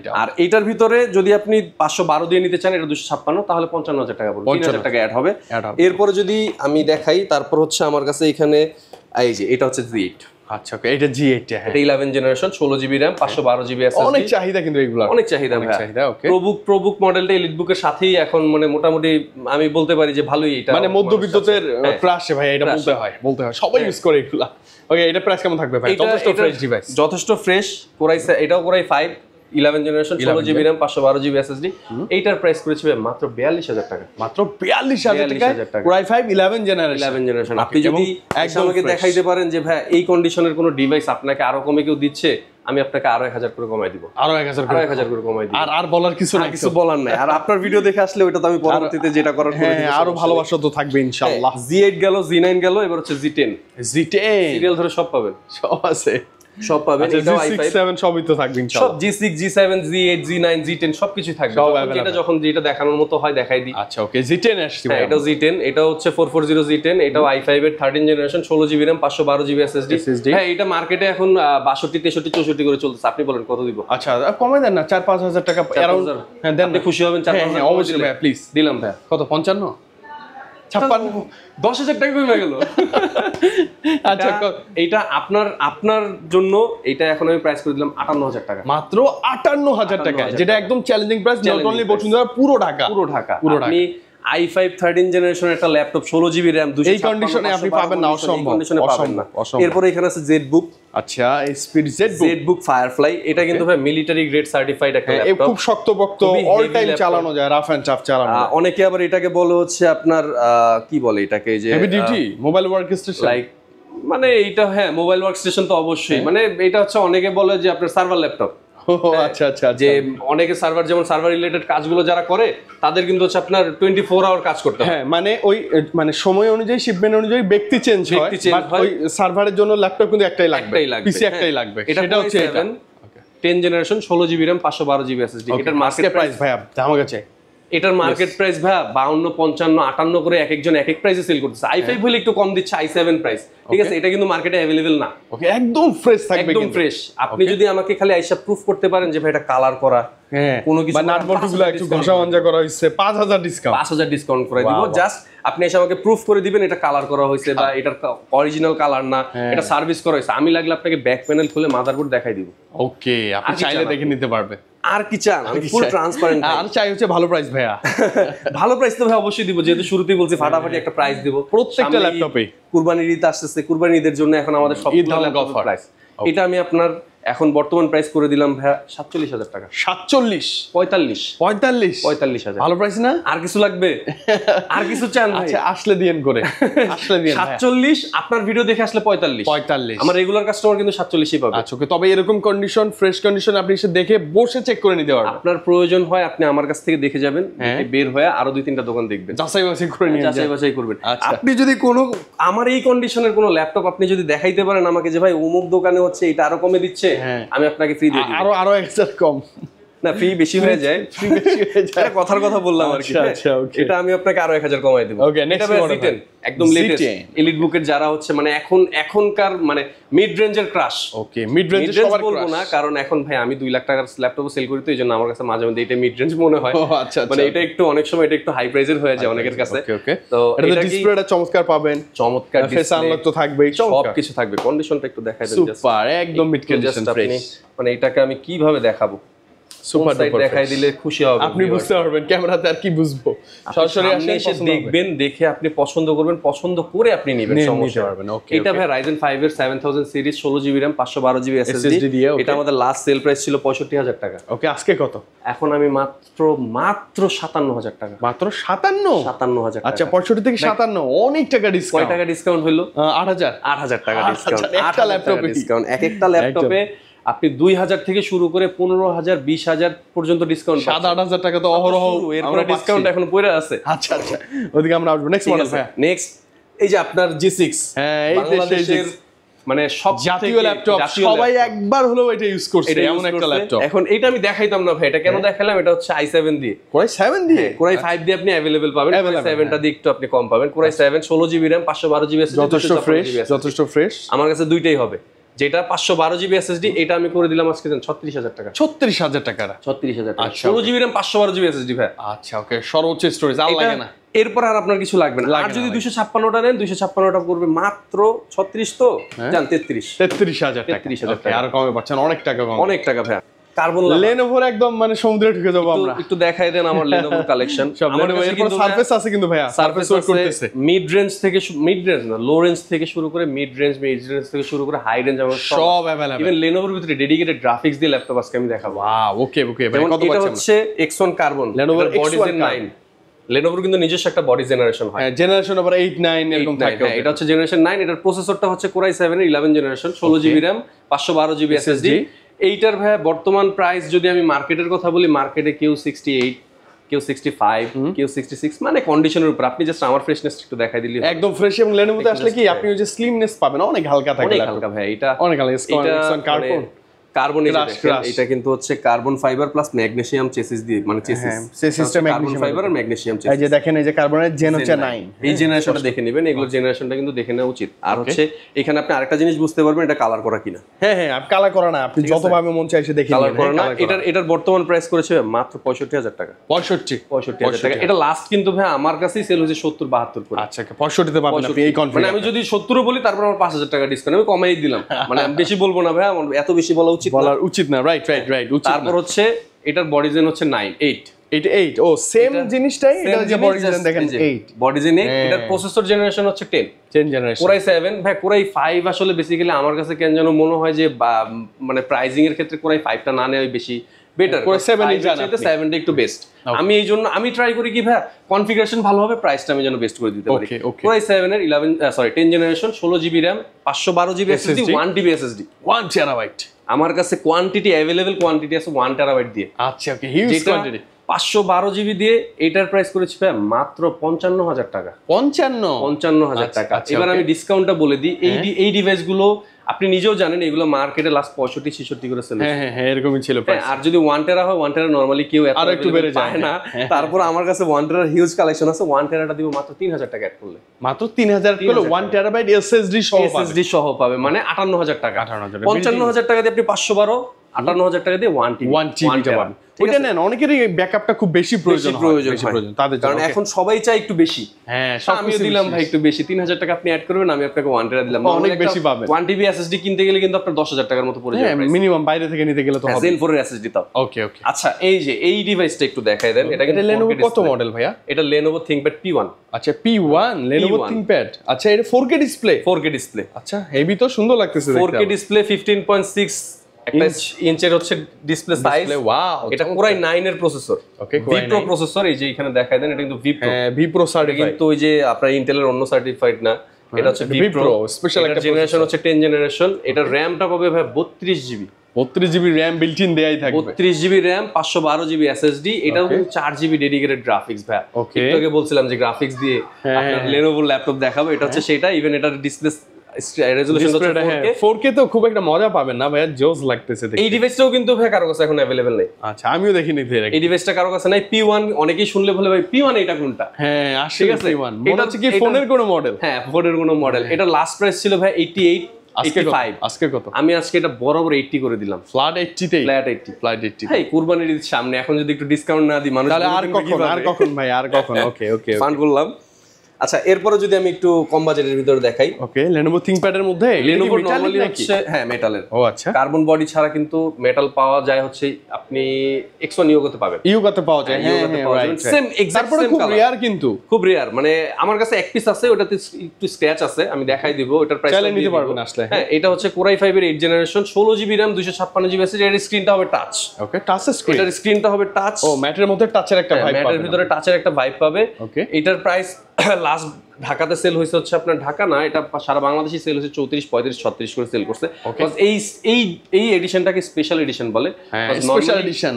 টা। আর এটার ভিতরে যদি আপনি 512 দিয়ে নিতে চান, এটা 256, তাহলে 55000 টাকা পড়বে, 3000 টাকা অ্যাড হবে। এরপরে যদি আমি দেখাই, তারপর হচ্ছে আমার কাছে এখানে এই যে এটা হচ্ছে Z8। আচ্ছা ওকে, এটা G8 টা। হ্যাঁ, এটা 11 generation, 16GB RAM 512GB SSD। অনেক চাহিদা কিন্তু এগুলো, অনেক চাহিদা ভাই। ওকে, প্রবুক মডেলটা এলিট বুকের সাথেই এখন মানে মোটামুটি আমি বলতে পারি যে ভালোই, এটা মানে মধ্যবিত্তদের ক্রাশ ভাই, এটা বলতে হয় সবাই ইউজ করে এগুলা। ওকে, এটা প্রাইস কেমন থাকবে ভাই? যথেষ্ট ফ্রেশ ডিভাইস, যথেষ্ট ফ্রেশ। এটাও core i 5 11 generation, 16GB RAM 512GB SSD। এইটার প্রাইস করেছি মাত্র 42000 টাকা। মাত্র 42000 টাকা কোরাই 5 11 জেনারেশন। আপনি যদি আমাকে দেখাইতে পারেন যে ভাই এই কন্ডিশনের কোন ডিভাইস আপনাকে আরো কমে কেউ দিচ্ছে, আমি আপনাকে আরো 1000 করে কমাই দিব। আরো 1000 করে কমাই দিব। আর বলার কিছু নাই, কিছু বলার নাই। আর আপনার ভিডিও দেখে আসলে ওটা তো আমি পরবর্তীতে যেটা করার করে দিব। আরো ভালোবাসা তো থাকবে ইনশাআল্লাহ। Z8 গেল, Z9 গেল, এবার হচ্ছে Z10। সিরিয়াল ধরে সব পাবেন, সব আছে, সব পাবেন। এটাও i5 7 সবই তো থাকবে ইনশাআল্লাহ। সব G6 G7 Z8 Z9 Z10 সবকিছু থাকবে। যখন যেটা দেখানোর মতো হয় দেখাই দিই। আচ্ছা ওকে, Z10 আসছে ভাই। এটাও Z10, এটা হচ্ছে 440 Z10, এটাও i5 এর 13 generation, 16GB RAM 512GB SSD। হ্যাঁ, এটা মার্কেটে এখন 62 63 64 করে চলতেছে। আপনি বলেন কত দিব? আচ্ছা কমাই দেন না, 4-5 হাজার টাকা অ্যারাউন্ড। হ্যাঁ দেন, আপনি খুশি হবেন। 4-5 হাজার অবশ্যই ভাই, প্লিজ দিলাম ভাই। কত? 55 56 10,000 টাকা কমে গেল। আচ্ছা, এইটা আপনার জন্য এটা এখন আমি প্রাইস করে দিলাম 58,000 টাকা। মাত্র 58,000 টাকা, যেটা একদম challenging price. Not only Bashundhara, পুরো ঢাকা। আপনি i5 13 জেনারেশন একটা ল্যাপটপ 16GB RAM 256, এই কন্ডিশনে আপনি পাবেন না, অসম্ভব। এরপর এখানে আছে ZBook। আচ্ছা, স্পিড ZBook Firefly, এটা কিন্তু ভাই মিলিটারি গ্রেড সার্টিফাইড একটা ল্যাপটপ, খুব শক্তপোক্ত, অল টাইম চালানো যায়, রাফ এন্ড টাফ চালানো। অনেকে আবার এটাকে বলে হচ্ছে আপনার কি বলে এটাকে, যে heavy duty mobile work station, like মানে এইটা, হ্যাঁ মোবাইল ওয়ার্ক স্টেশন তো অবশ্যই। মানে এটা হচ্ছে অনেকে বলে যে আপনার সার্ভার ল্যাপটপ। আচ্ছা, যে অনেকে সার্ভার, যেমন সার্ভার রিলেটেড কাজগুলো যারা করে তাদের কিন্তু হচ্ছে আপনার 24 আওয়ার কাজ করতে হয়। হ্যাঁ, মানে ওই মানে সময় অনুযায়ী, শিপমেন্ট অনুযায়ী ব্যক্তি চেঞ্জ হয়, বাট ওই সার্ভারের জন্য ল্যাপটপ কিন্তু একটাই লাগবে, পিসি একটাই লাগবে। সেটা হচ্ছে এটা 10 generation 16GB RAM 512GB SSD। এটার মার্কেট প্রাইস ভাই আমার কাছে, এটার মার্কেট প্রাইস ভাই 52 55 58 করে এক একজন এক এক প্রাইসে সেল করতেছে। i5 হলে একটু কম দিচ্ছে, i7 প্রাইস, ঠিক আছে? এটা কিন্তু মার্কেটে अवेलेबल না। ওকে, একদম ফ্রেশ থাকবে, একদম ফ্রেশ। আপনি যদি আমাকে খালি আইসা প্রুফ করতে পারেন যে ভাই এটা কালার করা, হ্যাঁ কোনো কিছু না, নাটবল্টুগুলো একটু ঘষা মাঞ্জা করা হইছে, 5000 ডিসকাউন্ট করে দিব। জাস্ট আপনি এসে আমাকে প্রুফ করে দিবেন এটা কালার করা হইছে বা এটার অরিজিনাল কালার না, এটা সার্ভিস করা হইছে। আমি লাগলে আপনাকে ব্যাক প্যানেল খুলে মাদারবোর্ড দেখাই দিব। ওকে, আপনি চাইলে দেখে নিতে পারবেন। আর কি চান? আমি ফুল ট্রান্সপারেন্ট। আর চাই হচ্ছে ভালো প্রাইস ভাইয়া। ভালো প্রাইস তো ভাই অবশ্যই দিব, যেহেতু শুরুতেই বলছি ফাটাফাটি একটা প্রাইস দিব প্রত্যেকটা ল্যাপটপে। কুরবানির ঈদ আসতেছে, কুরবানির ঈদের জন্য এখন আমাদের সবগুলো ল্যাপটপ প্রাইস। এটা আমি আপনার এখন বর্তমান প্রাইস করে দিলাম ভাইয়া 47,000 টাকা। 45,000 ভালো প্রাইস না? আর কিছু লাগবে? আর কিছু চান? আচ্ছা, আসলে দিয়েন করে, আসলে দিয়েন। 47, আপনার ভিডিও দেখে আসলে 45। আমার রেগুলার কাস্টমার কিন্তু 47ই পাবে। আচ্ছা ওকে, তবে এরকম কন্ডিশন, ফ্রেশ কন্ডিশন আপনি এসে দেখে বসে চেক করে নিতে পারবেন। আপনার প্রয়োজন হয় আপনি আমার কাছ থেকে দেখে যাবেন, বের হয়ে আরো 2-3টা দোকান দেখবেন, যাচাই বাছাই করে নিয়ে যাচাই করবেন। আপনি যদি কোনো আমার এই কন্ডিশনের কোনো ল্যাপটপ আপনি যদি দেখাইতে পারেন আমাকে যে ভাই অমুক দোকানে হচ্ছে এটা আরো কমে দিচ্ছে, আমি আপনাকে ফ্রি দিয়ে দিই। আরো 1000 কম না, ফ্রি বেশি হয়ে যায়, কথার কথা বললাম আর কি। এটা আমি আপনাকে আরো 1000 কমাই দেব। এটা Z10 একদম লেটেস্ট এলিট বুকের, যারা হচ্ছে মানে এখনকার মানে মিড রেঞ্জের ক্রাশ। ওকে, মিড রেঞ্জ সবার বলবো না, কারণ এখন ভাই আমি 2 লাখ টাকার ল্যাপটপ সেল করি, তো এইজন্য আমার কাছে মাঝে মধ্যে এটা মিড রেঞ্জ মনে হয়। মানে এটা একটু অনেক সময় এটা একটু হাই প্রাইসের হয়ে যায় অনেকের কাছে। তো এটা ডিসপ্লেটা চমৎকার পাবেন, চমৎকার ফেস আনলক তো থাকবেই, সব কিছু থাকবে। কন্ডিশনটা একটু দেখাই দেন, সুপার একদম মিড কন্ডিশন ফ্রেশ। মানে এটাকে আমি কিভাবে দেখাবো, সুপার দেখাই দিলে খুশি হবে, আপনি বুঝতে পারবেন। ক্যামেরাতে আর কি বুঝবো, সরাসরি এসে দেখবেন, দেখে আপনি পছন্দ করবেন, পছন্দ করে আপনি নেবেন, সমস্যা পারবেন। এটা ভাই Ryzen 5 এর 7000 series 16GB RAM 512GB SSD। এটা আমাদের লাস্ট সেল প্রাইস ছিল 65,000 টাকা। ওকে, আজকে কত? এখন আমি মাত্র 57,000 টাকা। মাত্র 57,000? আচ্ছা, 65 থেকে 57, অনেক টাকা ডিসকাউন্ট। কয় টাকা ডিসকাউন্ট হলো? 8,000 টাকা ডিসকাউন্ট। একটা ল্যাপটপে ডিসকাউন্ট, একটা ল্যাপটপে আপনি 2000 থেকে শুরু করে 15,000 20,000 পর্যন্ত ডিসকাউন্ট। 7-8,000 টাকা তো অহরহ, এরপরে ডিসকাউন্ট এখন পড়ে আছে। আচ্ছা, ওদিকে আমরা আসবো। নেক্সট মডেল ভাই, নেক্সট এই যে আপনার G6, হ্যাঁ এই বাংলাদেশের মানে সব জাতীয় ল্যাপটপ সবাই একবার হলেও এটা ইউজ করছে এমন একটা ল্যাপটপ। এখন এটা আমি দেখাইতাম না ভাই, এটা কেন দেখালাম, এটা হচ্ছে i7 দিয়ে, Core i7 দিয়ে, Core i5 দিয়ে আপনি अवेलेबल পাবেন, Core i7 টা দিয়ে একটু আপনি কম পাবেন। Core i7 16GB RAM 512GB SSD, যথেষ্ট ফ্রেশ। আমার কাছে দুইটাই হবে, যেটা 512GB SSD এটা আমি করে দিলাম আজকে 36000 টাকা। 36000 টাকা, 36000 টাকা, 16GB RAM 512GB SSD ভাই। আচ্ছা ওকে, সর্বোচ্চ স্টোরেজ আর লাগে না, এরপর আর আপনার কিছু লাগবে না। আর যদি 256টা নেন, 256টা করবে মাত্র 36, তো জান 33000 টাকা। আর কমে পাচ্ছেন, অনেক টাকা কম, অনেক টাকা ভাই। কার্বন Lenovo একদম মানে সমুদ্রে ঢুকে যাব আমরা। একটু দেখাই দেন আমার Lenovo কালেকশন। আমার কাছে কিন্তু সারফেস আছে, কিন্তু ভাইয়া সারফেস ওয়ার্ক করতেছে। মিড রেঞ্জ থেকে, মিড রেঞ্জ না, লো রেঞ্জ থেকে শুরু করে মিড রেঞ্জ থেকে শুরু করে হাই রেঞ্জ আমার সব अवेलेबल। ইভেন Lenovo এর ভিতরে ডেডিকেটেড গ্রাফিক্স দিয়ে ল্যাপটপ আজকে আমি দেখাবো। ওয়াও, ওকে ভাই, কত এটা পাচ্ছেন? হচ্ছে X1 Carbon, Lenovo body Gen 9। Lenovo কিন্তু নিজস্ব একটা বডি জেনারেশন হয়, জেনারেশন আবার 8 9 এরকম থাকে। এটা হচ্ছে জেনারেশন 9। এটার প্রসেসরটা হচ্ছে Core i7 এর 11 generation, 16GB RAM 512GB SSD। এইটার ভাই বর্তমান প্রাইস যদি আমি মার্কেটের কথা বলি, মার্কেটে কেউ 68, কেউ 65, কেউ 66, মানে কন্ডিশনের উপর। আপনি জাস্ট আমার ফ্রেশনেস একটু দেখাই দিলি একদম ফ্রেশ। এবং Lenovo তে আসলে কি আপনি ওই যে স্লিমনেস পাবেন, অনেক হালকা থাকে, অনেক হালকা ভাই। এটা অনেক হালকা, কার্বন এটা কিন্তু হচ্ছে carbon fibre plus magnesium chassis দিয়ে, মানে চেসিসটা কার্বন ফাইবার আর ম্যাগনেসিয়াম চেসিস। এই যে দেখেন, এই যে কার্বনের জেন হচ্ছে 9, এই জেনারেশনটা দেখে নেবেন, এগুলো জেনারেশনটা কিন্তু দেখে নেওয়া উচিত। আর হচ্ছে এখানে আপনি আরেকটা জিনিস বুঝতে পারবেন, এটা কালার করা কিনা। হ্যাঁ, আপনি কালার করা না, আপনি যতভাবে মন চাই এসে দেখে কালার করা না। এটার বর্তমান প্রাইস করেছে মাত্র 65000 টাকা। 65,000 টাকা। এটা লাস্ট কিন্তু ভাই আমার কাছেই সেল হয়েছে 70-72 করে। আচ্ছা, 65 তে পাবেন আপনি এই কনফিগার। মানে আমি যদি 70 বলি, তারপর আমার 5000 টাকা ডিসকাউন্ট আমি কমাই দিলাম। মানে আমি বেশি বলবো না ভাই, আমার এত বেশি বলা উচিত না। রাইট তারপর হচ্ছে এটার বডি জেন হচ্ছে 9 8 8 ও সেম জিনিসটাই, এটা যে বডি জেন দেখেন 8 বডি জেন 8। এটার প্রসেসর জেনারেশন হচ্ছে 10 জেনারেশন। Core i7 ভাই, Core i5 আসলে বেসিক্যালি আমার কাছে কেন যেন মনে হয় যে মানে প্রাইজিং এর ক্ষেত্রে Core i5 টা না নেওয়াই বেশি বেটার। Core i7 ই জানা, 7 টা একটু বেস্ট। আমি এই জন্য আমি ট্রাই করি কি ভাই, কনফিগারেশন ভালো হবে, প্রাইসটা আমি যেন বেস্ট করে দিতে পারি। Core i7 এর 10 generation, 16GB RAM 512GB SSD 1TB SSD 1 TB। আমার কাছে কোয়ান্টিটি अवेलेबल কোয়ান্টিটি আছে 1 TB দিয়ে। আচ্ছা ওকে, হিউজ কোয়ান্টিটি। 512GB দিয়ে এটার প্রাইস করেছি ভাই মাত্র 55000 টাকা। 55000 টাকা। এবার আমি ডিসকাউন্টটা বলে দিই। এই ডিভাইসগুলো আপনি নিজেও জানেন, এগুলো মার্কেটে লাস্ট 65-66 করে সেল হচ্ছে। হ্যাঁ, এরকমই ছিল প্রাইস। আর যদি 1 টেরা হয়, 1 টেরা নরমালি কেউ এত একটু বেড়ে যায় না। তারপর আমার কাছে 1 টেরার হিউজ কালেকশন আছে। 1 টেরাটা দিব মাত্র 3000 টাকা অ্যাড করলে। মাত্র 3000 করলে 1 টেরাবাইট SSD সহ পাবে, মানে 58000 টাকা। 55000 টাকা দিয়ে আপনি 512, 58000 টাকা দিয়ে 1 TB পাবেন। ওইটা নেন, অনেকেরই ব্যাকআপটা খুব বেশি প্রয়োজন তাদের, কারণ এখন সবাই চায় একটু বেশি। হ্যাঁ, আমিও দিলাম ভাই একটু বেশি, 3000 টাকা আপনি অ্যাড করবেন, আমি আপনাকে 1 টেরা দিলাম, অনেক বেশি পাবেন। 1 TB SSD কিনতে গেলে কিন্তু আপনার 10000 টাকার মতো পড়ে যাবে মিনিমাম, বাইরে থেকে নিতে গেলে তো হবে। Zen 4 এর SSD তাও। ওকে। আচ্ছা, এই যে এই ডিভাইসটা একটু দেখাই দেন। এটা কিন্তু Lenovo কত মডেল ভাইয়া? এটা Lenovo ThinkPad P1। আচ্ছা, P1 Lenovo ThinkPad। আচ্ছা, এটা 4K ডিসপ্লে। আচ্ছা, হেভি তো, সুন্দর লাগতেছে দেখতে। 4K ডিসপ্লে, 15.6 একটা ইঞ্চের হচ্ছে ডিসপ্লে সাইজ। ওয়াও, এটা Core i9 এর প্রসেসর। ওকে, V Pro প্রসেসর। এই যে এখানে দেখাই দেন, এটা কিন্তু V Pro। হ্যাঁ, V Pro সার্টিফাইড, কিন্তু ওই যে আপনার ইন্টেলের অন্য সার্টিফাইড না, এটা হচ্ছে V Pro স্পেশাল একটা জেনারেশন, হচ্ছে 10 জেনারেশন। এটা র‍্যামটা পাবে ভাই 32GB। 32GB RAM built in দেয়াই থাকবে। 32GB RAM 512GB SSD। এটাও কিন্তু 4GB ডেডিকেটেড গ্রাফিক্স ভাই। একটু আগে বলছিলাম যে গ্রাফিক্স দিয়ে আপনার Lenovo ল্যাপটপ দেখাবো, এটা হচ্ছে সেটা। ইভেন এটার ডিসপ্লে রেজোলিউশন হচ্ছে 4K তো খুব একটা মজা পাবেন না ভাইয়া, জোস লাগতেছে দেখতে। এই ডিভাইসটাও কিন্তু ভাই কারো কাছে এখন अवेलेबल নেই। আচ্ছা, আমিও দেখিনি এই ডিভাইসটা কারো কাছে নাই। P1 অনেকেই শুনলে বলে ভাই P1 এটা কোনটা? হ্যাঁ, ঠিক আছে, P1 মনে হচ্ছে কি ফোনের কোনো মডেল। হ্যাঁ, ফোনের কোনো মডেল। এটা লাস্ট প্রাইস ছিল ভাই 88, 85। আজকে কত? আমি আজকে এটা বরাবর 80 করে দিলাম। ফ্ল্যাট 80 ভাই কুরবানির ঈদ সামনে, এখন যদি একটু ডিসকাউন্ট না দিই মানুষ তাহলে আর কখন ভাই, আর কখন? ওকে ফান করলাম। আচ্ছা, এরপরে যদি আমি একটু কম বাজেটের ভিতরে দেখাই। ওকে, Lenovo ThinkPad এর মধ্যে Lenovo নরমালি হচ্ছে হ্যাঁ মেটালের। ও আচ্ছা, কার্বন বডি ছাড়া কিন্তু মেটাল পাওয়া যায় হচ্ছে আপনি X1 ইউগোতে পাবেন। ইউগোতে পাওয়া যায়, সেম এক্সাক্ট সেম খুব রিয়ার, কিন্তু খুব রিয়ার। মানে আমার কাছে এক পিস আছে, ওটাতে একটু স্ক্র্যাচ আছে, আমি দেখাই দিব। ওটার প্রাইস চাইলে নিতে পারবেন আসলে। হ্যাঁ, এটা হচ্ছে Core i5 এর 8 generation, 16GB RAM 256GB SSD। এর স্ক্রিনটা হবে টাচ। ওকে, টাচ স্ক্রিন। এটার স্ক্রিনটা হবে টাচ। ও, ম্যাটের মধ্যে টাচের একটা ভাইব পাবে, ম্যাটের ভিতরে টাচের একটা ভাইব পাবে। ওকে, এটার প্রাইস লাস্ট ঢাকাতে সেল হয়েছে হচ্ছে আপনার, ঢাকা না, এটা সারা বাংলাদেশে সেল হয়েছে 34, 35, 36 করে সেল করছে। এই এডিশনটাকে স্পেশাল এডিশন বলে। স্পেশাল এডিশন,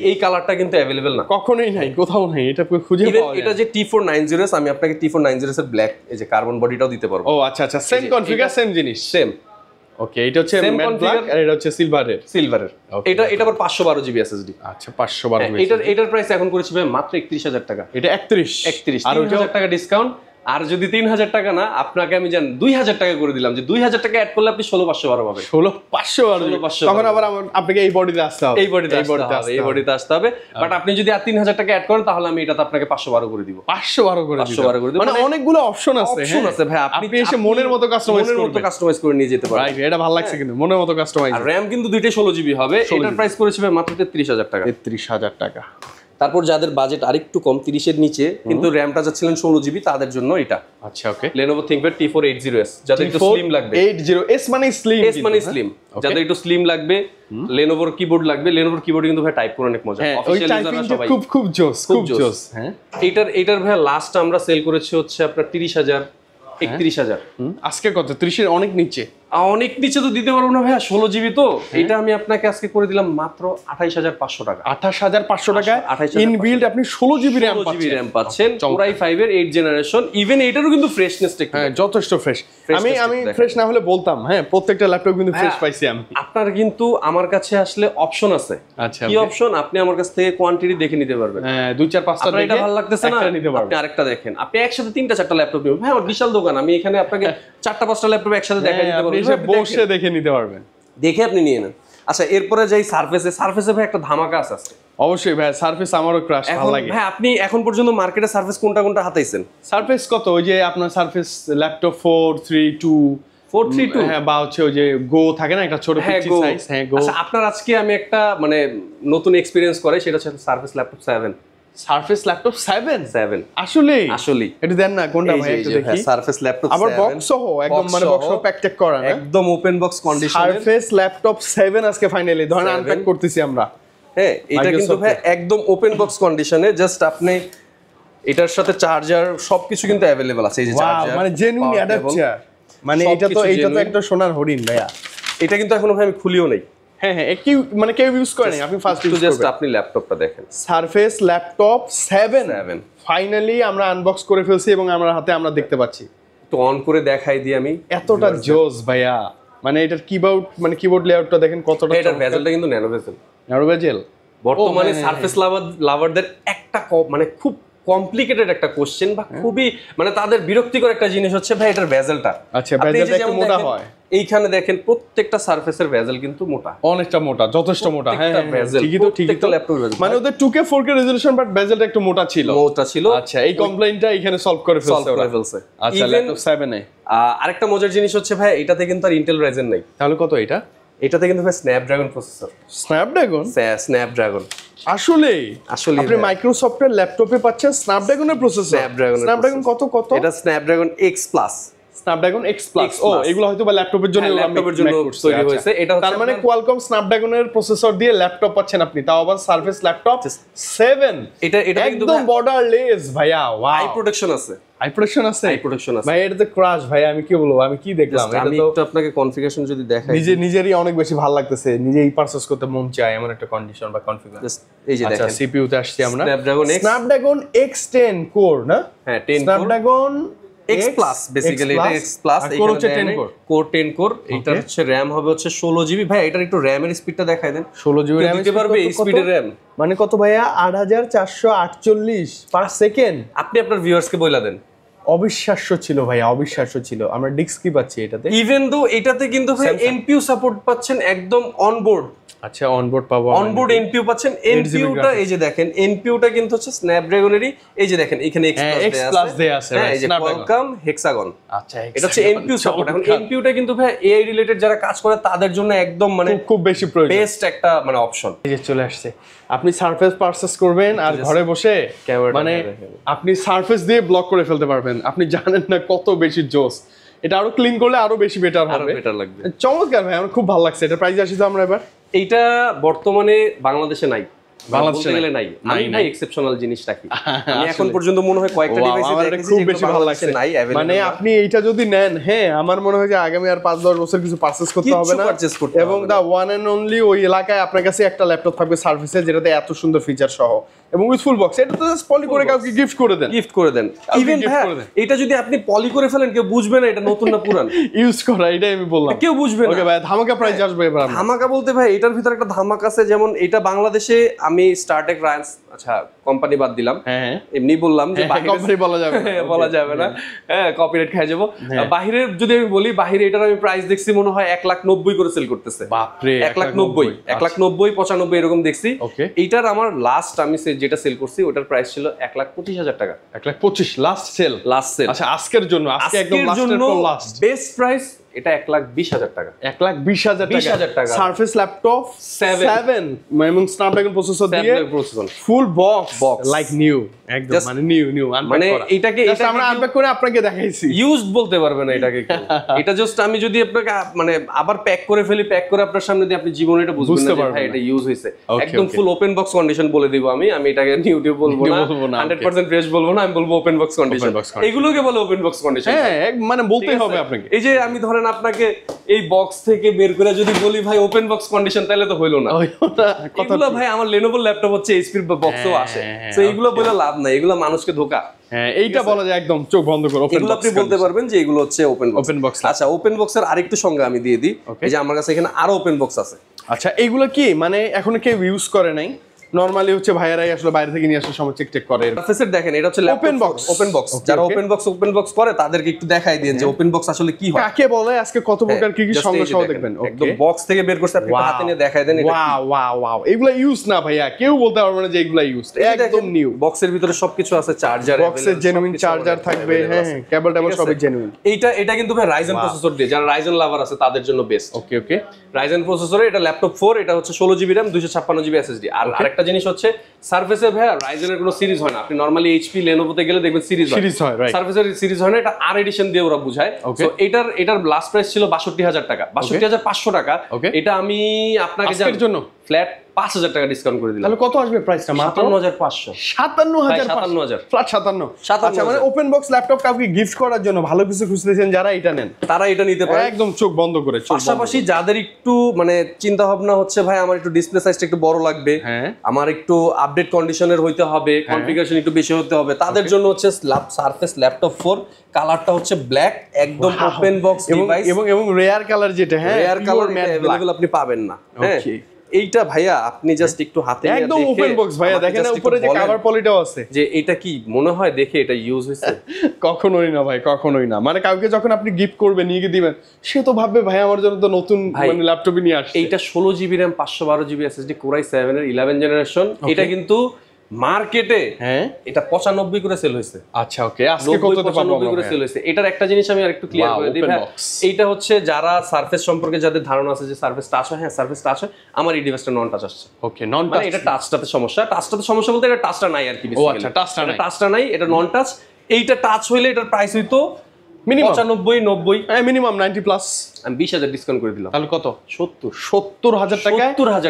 এই কালারটা কিন্তু अवेलेबल না, কখনোই নাই, কোথাও নাই, এটা খুঁজে পাওয়া যায়। এটা যে T490S, আমি আপনাকে T490S এর ব্ল্যাক এই যে কার্বন বডিটাও দিতে পারবো। ও আচ্ছা, সেম কনফিগার, সেম জিনিস, সেম ওকে, এটা হচ্ছে ম্যাট ব্ল্যাক আর এটা হচ্ছে সিলভারের। এটা আবার 512 জিবি এসএসডি। আচ্ছা 512 জিবি। এটার প্রাইস এখন করেছি ভাই মাত্র 31000 টাকা। এটা 31 আর 3000 টাকা ডিসকাউন্ট। আর যদি 3000 টাকা না, আপনাকে আমি জান 2000 টাকা করে দিলাম, যে 2000 টাকা অ্যাড করলে আপনি 16512 পাবেন। 16512 তখন আবার আপনাকে এই বডিতে আসতে হবে, এই বডিতে আসতে হবে। বাট আপনি যদি আর 3000 টাকা অ্যাড করেন তাহলে আমি এটাতে আপনাকে 512 করে দিব। 512 করে দিব, মানে অনেকগুলো অপশন আছে। অপশন আছে ভাই, আপনি এসে মনের মতো কাস্টমাইজ করে নিয়ে যেতে পারেন। এটা ভালো লাগছে কিন্তু, মনের মতো কাস্টমাইজ। আর RAM কিন্তু দুইটাই 16 জিবি হবে। এটার প্রাইস করেছে ভাই মাত্র 33000 টাকা। 33000 টাকা। তারপর যাদের বাজেট আরেকটু কম, 30 এর নিচে, কিন্তু র্যামটা যাচ্ছিলেন 16 জিবি, তাদের জন্য এটা। আচ্ছা ওকে, Lenovo ThinkPad T480S, যাদের একটু স্লিম লাগবে। 80S মানে স্লিম, S মানে স্লিম, যাদের একটু স্লিম লাগবে, Lenovo কিবোর্ড লাগবে। Lenovo কিবোর্ড কিন্তু ভাই টাইপ করে অনেক মজা, অফিশিয়াল ইউজাররা সবাই খুব জোস। হ্যাঁ, এটার ভাই লাস্ট আমরা সেল করেছি হচ্ছে আপনার 30000, 31000। আজকে কত? 30 এর অনেক নিচে। অনেক নিচে তো দিতে পারবো না ভাইয়া, 16 জিবি তো। এটা আমি আপনাকে আজকে করে দিলাম মাত্র 28500 টাকা। 28500 টাকা ইনবিল্ড আপনি 16 জিবি RAM পাচ্ছেন। Core i5 এর 8 জেনারেশন। ইভেন এটারও কিন্তু ফ্রেশনেস টেক, হ্যাঁ যথেষ্ট ফ্রেশ। আমি ফ্রেশ না হলে বলতাম, হ্যাঁ প্রত্যেকটা ল্যাপটপ কিন্তু ফ্রেশ পাইছি আমি। আপনার কিন্তু আমার কাছে আসলে অপশন আছে। আচ্ছা, কি অপশন? আপনি আমার কাছ থেকে কোয়ান্টিটি দেখে নিতে পারবেন। হ্যাঁ 2 4 5টা দেখে এটা ভালো লাগতেছে না, আপনি আরেকটা দেখেন। আপনি একসাথে 3টা 4টা ল্যাপটপ নেবেন, হ্যাঁ আমার বিশাল দোকান, আমি এখানে আপনাকে 4টা 5টা ল্যাপটপ একসাথে দেখাই দিতে পারবো। বসে দেখে নিতে পারবেন, দেখে আপনি নিয়ে নেন। আচ্ছা, এরপরে যাই সারফেসে ভাই একটা ধামাকা আছে। অবশ্যই ভাই, সারফেস আমারও ক্রাশ ভালো লাগে। ভাই আপনি এখন পর্যন্ত মার্কেটে সারফেস কোনটা হাতাইছেন? সারফেস কত? ওই যে আপনার সারফেস ল্যাপটপ 432, হ্যাঁ, বা হচ্ছে ওই যে গো থাকে না একটা ছোট পিচি সাইজ। হ্যাঁ গো। আচ্ছা, আপনার আজকে আমি একটা মানে নতুন এক্সপেরিয়েন্স করে, সেটা হচ্ছে সারফেস ল্যাপটপ 7। সারফেস ল্যাপটপ 7 আসলে একটু দেন না কোনটা ভাই, একটু দেখি। সারফেস ল্যাপটপ 7 আবার বক্স সহ, একদম মানে বক্স সহ প্যাক টেক করা না, একদম ওপেন বক্স কন্ডিশনে সারফেস ল্যাপটপ 7 আজকে ফাইনালি ধরেন আনপ্যাক করতেছি আমরা। হ্যাঁ, এটা কিন্তু ভাই একদম ওপেন বক্স কন্ডিশনে। জাস্ট আপনি এটার সাথে চার্জার সবকিছু কিন্তু अवेलेबल আছে। এই যে চার্জার, মানে জেনুইন অ্যাডাপ্টার, মানে এটা তো একটা সোনার হরিণ ভাইয়া। এটা কিন্তু এখনো ভাই আমি খুলিও নাই। হ্যাঁ কি মানে কেউ ইউজ করে নাই, আপনি ফার্স্ট ইউজ জাস্ট আপনি ল্যাপটপটা দেখেন। সারফেস ল্যাপটপ 7 ফাইনালি আমরা আনবক্স করে ফেলছি এবং আমরা হাতে আমরা দেখতে পাচ্ছি। তো অন করে দেখাই দিই আমি। এতটা জোস ভাইয়া, মানে এটার কিবোর্ড লেআউটটা দেখেন কতটা। এটার বেজেলটা কিন্তু ন্যানো বেজেল। বর্তমানে সারফেস লাভারদের একটা মানে খুব কমপ্লিকেটেড একটা কোশ্চেন, বা খুবই মানে তাদের বিরক্তিকর একটা জিনিস হচ্ছে ভাই এটার বেজেলটা। আচ্ছা, বেজেলটা একটু মোটা হয়। এইখানে দেখেন প্রত্যেকটা সারফেসের বেজেল কিন্তু মোটা, অনেকটা মোটা, যথেষ্ট মোটা। হ্যাঁ ঠিকই তো ল্যাপটপ মানে ওদের 2K 4K রেজোলিউশন, বাট বেজেলটা একটু মোটা ছিল। আচ্ছা, এই কমপ্লেইনটা এখানে সলভ করে ফেলছে। আচ্ছা, ল্যাপটপ 7 এ আরেকটা মজার জিনিস হচ্ছে ভাই এটাতে কিন্তু আর ইন্টেল রাইজেন নাই। তাহলে কত এটা? এটাতে কিন্তু ভাই স্ন্যাপড্রাগন প্রসেসর। স্ন্যাপড্রাগন আসলে আপনি মাইক্রোসফটের ল্যাপটপে পাচ্ছেন স্ন্যাপড্রাগনের প্রসেসর। স্ন্যাপড্রাগন কত? এটা স্ন্যাপড্রাগন X প্লাস। ও এগুলো হয়তো বা ল্যাপটপের জন্য তৈরি হয়েছে। এটা তার মানে কোয়ালকম স্ন্যাপড্রাগনের প্রসেসর দিয়ে ল্যাপটপ পাচ্ছেন আপনি, তাও আবার সারফেস ল্যাপটপ 7। এটা একদম বর্ডারলেস ভাইয়া। ওয়াও, হাই প্রোটেকশন আছে ভাই। এটা তো ক্রাশ ভাই, আমি কি বলবো, আমি কি দেখলাম। আমি একটু আপনাকে কনফিগারেশন যদি দেখাই, নিজেরই অনেক বেশি ভালো লাগতেছে, নিজেই পারচেজ করতে মন চায় এমন একটা কন্ডিশন বা কনফিগারেশন। এই যে দেখেন, সিপিইউ তে আসছি আমরা। স্ন্যাপড্রাগন X10 কোর না? হ্যাঁ 10 স্ন্যাপড্রাগন X প্লাস, বেসিক্যালি এটা X প্লাস। কোর হচ্ছে 10 কোর। Core 10 core. এটা হচ্ছে র‍্যাম হবে হচ্ছে 16 জিবি। ভাই এটার একটু র‍্যামের স্পিডটা দেখাই দেন। 16 জিবি র‍্যাম দিতে পারবে এই স্পিডের র‍্যাম? মানে কত ভাইয়া? 8448 পার সেকেন্ড। আপনি আপনার ভিউয়ার্সকে বইলা দেন। অবিশ্বাস্য ছিল ভাইয়া, অবিশ্বাস্য ছিল। আমরা ডিস্ক কি পাচ্ছি এটাতে, ইভেন দো এটাতে কিন্তু ভাই এনপিইউ সাপোর্ট পাচ্ছেন একদম অনবোর্ড। আচ্ছা, অনবোর্ড পাবো, অনবোর্ড এনপিইউ পাচ্ছেন। এনপিইউটা এই যে দেখেন, এনপিইউটা কিন্তু হচ্ছে স্ন্যাপড্রাগনেরই। এই যে দেখেন এখানে X প্লাস দেয়া আছে, এই যে কোয়ালকম হেক্সাগন। আচ্ছা, এটা হচ্ছে এনপিইউ সাপোর্ট। এখন এনপিইউটা কিন্তু ভাই এআই রিলেটেড যারা কাজ করে তাদের জন্য একদম মানে খুব বেশি প্রয়োজন, বেস্ট একটা মানে অপশন। এই যে চলে আসছে, আপনি সারফেস পারচেজ করবেন আর ঘরে বসে মানে আপনি সারফেস দিয়ে ব্লক করে ফেলতে পারবেন। আপনি জানেন না কত বেশি জোস। এটা আরো ক্লিন করলে আরো বেশি বেটার হবে, বেটার লাগবে। চমৎকার ভাই, আমার খুব ভালো লাগছে। এটা প্রাইস আসি তো আমরা এবার। এইটা বর্তমানে বাংলাদেশে নাই, বাংলাদেশে গেলে নাই। আমি ভাই এক্সেপশনাল জিনিসটা কি, আমি এখন পর্যন্ত মনে হয় কয়েকটা ডিভাইসে দেখেছি খুব বেশি ভালো লাগছে। মানে আপনি এইটা যদি নেন, হ্যাঁ আমার মনে হয় যে আগামী আর 5-10 বছর কিছু পারচেজ করতে হবে না, এবং দা ওয়ান এন্ড অনলি ওই এলাকায় আপনার কাছে একটা ল্যাপটপ থাকবে সার্ভিসে, যেটাতে এত সুন্দর ফিচার সহ। এবং উইথ ফুল বক্স, এটা তো জাস্ট পলি করে কাউকে গিফট করে দেন, ইভেন এটা যদি আপনি পলি করে ফেলেন কেউ বুঝবে না এটা নতুন না পুরান। ইউজ করা, এটাই আমি বললাম, কেউ বুঝবে না। ওকে ভাই, ধামাকা প্রাইস আসবে এবার। ধামাকা বলতে ভাই এটার ভিতরে একটা ধামাকা আছে, যেমন এটা বাংলাদেশে আমি স্টারটেক রায়ান্স, আচ্ছা কোম্পানি বাদ দিলাম, হ্যাঁ এমনি বললাম যে কোম্পানি বলা যাবে বলা যাবে না, হ্যাঁ কপিরাইট খাই যাবো। বাহিরের যদি আমি বলি, বাহিরে এটার আমি প্রাইস দেখছি মনে হয় 1,90,000 করে সেল করতেছে। বাপরে, 1,90,000 1,90,000 95 এরকম দেখছি। এইটার আমার লাস্ট আমি যেটা সেল করছি ওটার প্রাইস ছিল 1,25,000 টাকা। 1,25,000 লাস্ট সেল। আচ্ছা আজকের জন্য, আজকে একদম লাস্ট বেস্ট প্রাইস এটা 1,20,000 টাকা। 1,20,000 টাকা। সারফেস ল্যাপটপ 7 এবং স্ন্যাপড্রাগন প্রসেসর দিয়ে ফুল বক্স লাইক নিউ, একদম মানে নিউ মানে এটাকে আমরা আনপ্যাক করে আপনাকে দেখাইছি, ইউজড বলতে পারবে না এটাকে এটা জাস্ট আমি যদি আপনাকে মানে আবার প্যাক করে ফেলি, প্যাক করে আপনার সামনে দিয়ে আপনি জীবনে এটা বুঝবেন না যে ভাই এটা ইউজ হইছে। একদম ফুল ওপেন বক্স কন্ডিশন বলে দিব আমি এটাকে নিউটিউব বলবো না, 100% ফ্রেশ বলবো না, আমি বলবো ওপেন বক্স কন্ডিশন। এগুলোকে বলে ওপেন বক্স কন্ডিশন, হ্যাঁ মানে বলতেই হবে আপনাকে। এই যে আমি ধরেন আপনাকে এই বক্স থেকে বের করে যদি বলি ভাই ওপেন বক্স কন্ডিশন, তাহলে তো হইলো না। এগুলো ভাই আমার লেনোভো ল্যাপটপ হচ্ছে এইচপির বক্সও আসে, তো এগুলো বলে লাভ নাই, এগুলো মানুষকে ধোকা। হ্যাঁ এইটা বলা যায় একদম চোখ বন্ধ করে ওপেন বক্স, আপনি বলতে পারবেন যে এগুলো হচ্ছে ওপেন বক্স। আচ্ছা ওপেন বক্সের আরেকটু সংজ্ঞা আমি দিয়ে দিই, এই যে আমার কাছে এখানে আরো ওপেন বক্স আছে। আচ্ছা এগুলো কি মানে এখনো কেউ ইউজ করে নাই, নরমালি হচ্ছে ভাইয়ারাই আসলে বাইরে থেকে নিয়ে আসার সময় চেক করে। সারফেসের দেখেন এটা হচ্ছে ওপেন বক্স, যারা ওপেন বক্স করে তাদেরকে একটু দেখাই দেন যে ওপেন বক্স আসলে কি হয়, কাকে বলে, আজকে কত প্রকার কি কি সংজ্ঞা সহ দেখবেন। একদম বক্স থেকে বের করতে আপনি হাতে নিয়ে দেখাই দেন, এটা ওয়াও এগুলা ইউজ না ভাইয়া, কেউ বলতে পারবে না যে এগুলা ইউজ, একদম নিউ। বক্সের ভিতরে সবকিছু আছে, চার্জার, বক্সের জেনুইন চার্জার থাকবে, হ্যাঁ কেবল সবই জেনুইন। এটা কিন্তু ভাই রাইজেন প্রসেসর দিয়ে, যারা রাইজেন লাভার আছে তাদের জন্য বেস্ট। ওকে রাইজেন প্রসেসরে এটা ল্যাপটপ 4, এটা হচ্ছে 16 জিবি RAM 256 জিবি SSD। আর আরেকটা জিনিস হচ্ছে সারফেসের ভাই রাইজেনের কোনো সিরিজ হয় না, আপনি নরমালি এইচপি লেনোভোতে গেলে দেখবেন সিরিজ হয়, সারফেসের সিরিজ হয় না, এটা আর এডিশন দিয়ে ওরা বুঝায়। সো এটার লাস্ট প্রাইস ছিল 62,000 টাকা, 62,500 টাকা। এটা আমি আপনাকে আজকের জন্য ফ্ল্যাট 5,000 টাকা ডিসকাউন্ট করে দিলাম। তাহলে কত আসবে প্রাইসটা? 57,500। 57,000 ফ্ল্যাট 57। আচ্ছা মানে ওপেন বক্স ল্যাপটপ কাউকে গিফট করার জন্য ভালো কিছু খুঁজতেছেন যারা, এটা নেন, তারা এটা নিতে পারে একদম চোখ বন্ধ করে। পাশাপাশি যাদের একটু মানে চিন্তা ভাবনা হচ্ছে ভাই আমার একটু ডিসপ্লে সাইজটা একটু বড় লাগবে, আমার একটু আপডেট কন্ডিশনের হইতে হবে, কনফিগারেশন একটু বেশি হতে হবে, তাদের জন্য হচ্ছে সারফেস ল্যাপটপ 4, কালারটা হচ্ছে ব্ল্যাক, একদম ওপেন বক্স ডিভাইস এবং রেয়ার কালার যেটা, হ্যাঁ রেয়ার কালার अवेलेबल আপনি পাবেন না। হ্যাঁ এইটা ভাইয়া আপনি জাস্ট একটু হাতে নিয়ে একদম ওপেন বক্স ভাইয়া দেখেন, উপরে যে কভার পলিটাও আছে, যে এটা কি মনে হয় দেখে এটা ইউজ হইছে? কখনোই না ভাই, কখনোই না। মানে কাউকে যখন আপনি গিফট করবেন, নিয়ে দিবেন, সে তো ভাববে ভাই আমার জন্য তো নতুন মানে ল্যাপটপই নিয়ে আসছে। এইটা 16 GB RAM 512 GB SSD Core i7 এর 11 জেনারেশন। এটা কিন্তু মার্কেটে এটা 95 করে সেল হইছে। আচ্ছা ওকে, আজকে কততে পাবো? 95 করে সেল হইছে। এটার একটা জিনিস আমি আরেকটু ক্লিয়ার করে দিই ভাই, এইটা হচ্ছে যারা সারফেস সম্পর্কে যাদের ধারণা আছে যে সারফেস টাচ হয়, হ্যাঁ সারফেস টাচ হয়, আমার এই ডিভাইসটা নন টাচ আসছে। ওকে নন টাচ, এটা টাচটাতে সমস্যা বলতে এটা টাচটা নাই আর কি, ও আচ্ছা টাচটা নাই, এটা নন টাচ। এইটা টাচ হইলে এটার প্রাইস হইতো মিনিমাম 95 90, মিনিমাম 90 প্লাস। আমি 20,000 ডিসকাউন্ট করে দিলাম। তাহলে কত? 70,000 টাকা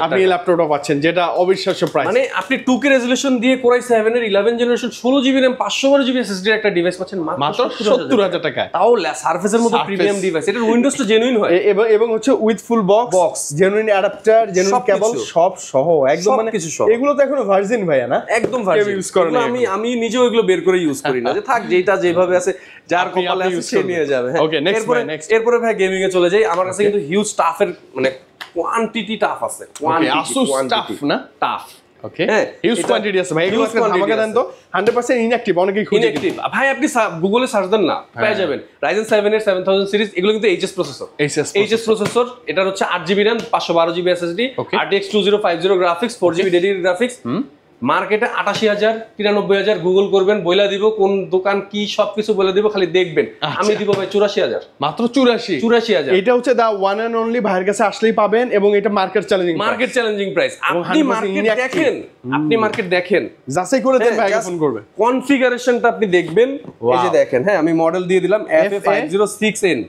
আপনি এই ল্যাপটপটা পাচ্ছেন, যেটা অবিশ্বাস্য প্রাইস। মানে আপনি 2K রেজোলিউশন দিয়ে Core i7 এর 11 generation 16 GB RAM 512 GB SSD এর একটা ডিভাইস পাচ্ছেন মাত্র 70,000 টাকা। তাও সারফেসের মতো প্রিমিয়াম ডিভাইস, এটা উইন্ডোজটা জেনুইন হয় এবং হচ্ছে with full box, genuine adapter, genuine cable সব সহ, একদম মানে এগুলো তো এখনো ভার্জিন ভাইয়া না, একদম ভার্জিন ইউজ করেন। আমি নিজেও এগুলো বের করে ইউজ করি না, যে থাক যেটা যেভাবে আছে যার কপালে আছে সে নিয়ে যাবে। ওকে এরপরে ভাই গেমিং এ চলে যাই। আমার কাছে কিন্তু হিউজ টাফের মানে কোয়ান্টিটি টাফ আছে, আসুস টাফ না টাফ। ওকে হিউজ কোয়ান্টিটি আছে ভাই, এগুলো আমাকে দেন তো। 100% ইনঅ্যাকটিভ, অনেকেই খুঁজে ইনঅ্যাকটিভ ভাই, আপনি গুগলে সার্চ দেন না পেয়ে যাবেন। Ryzen 7 এর 7000 সিরিজ, এগুলো কিন্তু HS প্রসেসর, এটার হচ্ছে 8 GB RAM 512 GB SSD, RTX 2050 graphics, 4 GB dedicated graphics. মার্কেটে 88,000 93,000 গুগল করবেন, বইলা দিব কোন দোকান কি সবকিছু বলে দিব, খালি দেখবেন। আমি দিব ভাই 84,000 মাত্র। 84,000 এটা হচ্ছে দা ওয়ান এন্ড অনলি, ভাইয়ের কাছে আসলেই পাবেন, এবং এটা মার্কেট চ্যালেঞ্জিং প্রাইস। আপনি মার্কেট দেখেন যাচাই করে দেন, ভাই ফোন করবে, কনফিগারেশনটা আপনি দেখবেন। এই যে দেখেন, হ্যাঁ আমি মডেল দিয়ে দিলাম FA506N,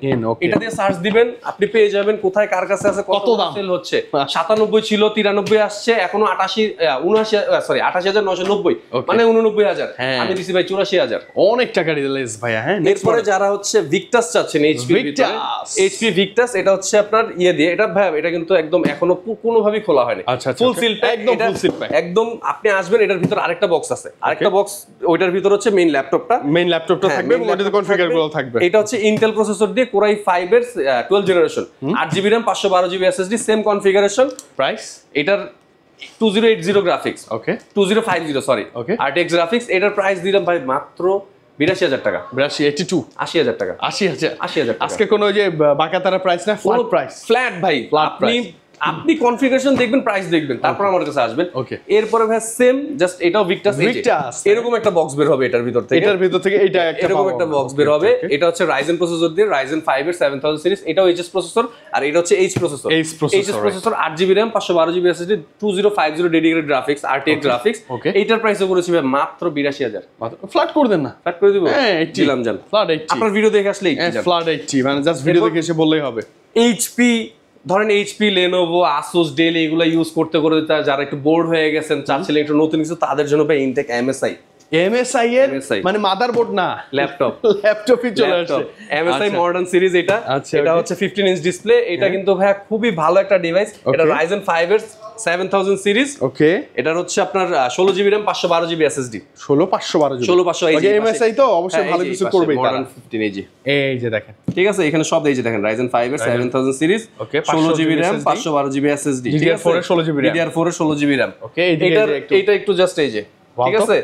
এটা দিয়ে সার্চ দিবেন, আপনি পেয়ে যাবেন কোথায় কার কাছে আছে, কত দাম সেল হচ্ছে। 97 ছিল, 93 আসছে, এখনো 88 79 সরি 28,990 মানে 89,000 আমি দিছি ভাই 84,000 অনেক টাকা রিলিজ ভাইয়া হ্যাঁ এরপরে যারা হচ্ছে ভিক্টাস চাচ্ছেন এইচপি ভিতরে এইচপি ভিক্টাস এটা হচ্ছে আপনার ইয়ে দিয়ে এটা ভাই এটা কিন্তু একদম এখনো কোনোভাবেই খোলা হয়নি ফুল সিল প্যাক একদম ফুল সিল প্যাক একদম আপনি আসবেন এটার ভিতর আরেকটা বক্স আছে আরেকটা বক্স ওইটার ভিতর হচ্ছে মেইন ল্যাপটপটা থাকবে এবং ওটাতে কনফিগার গুলো থাকবে এটা হচ্ছে ইন্টেল প্রসেসর দিয়ে Core i5 এর 12 generation 8GB RAM 512GB SSD same configuration price এটার 2080 গ্রাফিক্স ওকে 2050 সরি RTX গ্রাফিক্স এটার প্রাইস দিলাম ভাই মাত্র 82,000 টাকা 80,000 টাকা 80,000 আজকে কোনো যে বাকাতারা প্রাইস না ফ্ল্যাট ভাই আপনি কনফিগারেশন দেখবেন প্রাইস দেখবেন তারপর আমার কাছে আসবেন এরপরে ভাই সেম জাস্ট এটাও ভিক্টাস এরকম একটা বক্স বের হবে এটার ভিতর থেকে এটা এরকম একটা বক্স বের হবে এটা হচ্ছে Ryzen প্রসেসর দিয়ে Ryzen 5 এর 7000 সিরিজ এটাও HS প্রসেসর আর এটা হচ্ছে H processor processor 8GB RAM 512GB SSD 2050 dedicated graphics RTX graphics এইটার প্রাইসও করেছি ভাই মাত্র 82,000 ফ্ল্যাট করে দেন না ফ্ল্যাট করে দিব দিলাম জান ফ্ল্যাট 80 আপনার ভিডিও দেখে আসলে 80 ফ্ল্যাট 80 মানে জাস্ট ভিডিও দেখে এসে বললেই হবে HP ধরেন এইচপি লেনোভো আসুস ডেল এগুলো ইউজ করতে যারা একটু বোর্ড হয়ে গেছেন চাচ্ছিলেন একটু নতুন কিছু তাদের জন্য ভাই ইনটেক MSI এর মানে মাদারবোর্ড না ল্যাপটপই চলে আসছে MSI মডার্ন সিরিজ এটা হচ্ছে 15 ইঞ্চ ডিসপ্লে এটা কিন্তু ভাই খুবই ভালো একটা ডিভাইস এটা Ryzen 5 এর 7000 সিরিজ ওকে এটার হচ্ছে আপনার 16GB RAM 512GB SSD 16512 MSI তো অবশ্যই ভালো কিছু করবে মডার্ন 15 এই যে দেখেন ঠিক আছে এখানে সব এই যে দেখেন Ryzen 5 এর 7000 series 16GB RAM 512GB SSD DDR4 এর 16GB RAM ওকে এটা একটু জাস্ট এই যে ঠিক আছে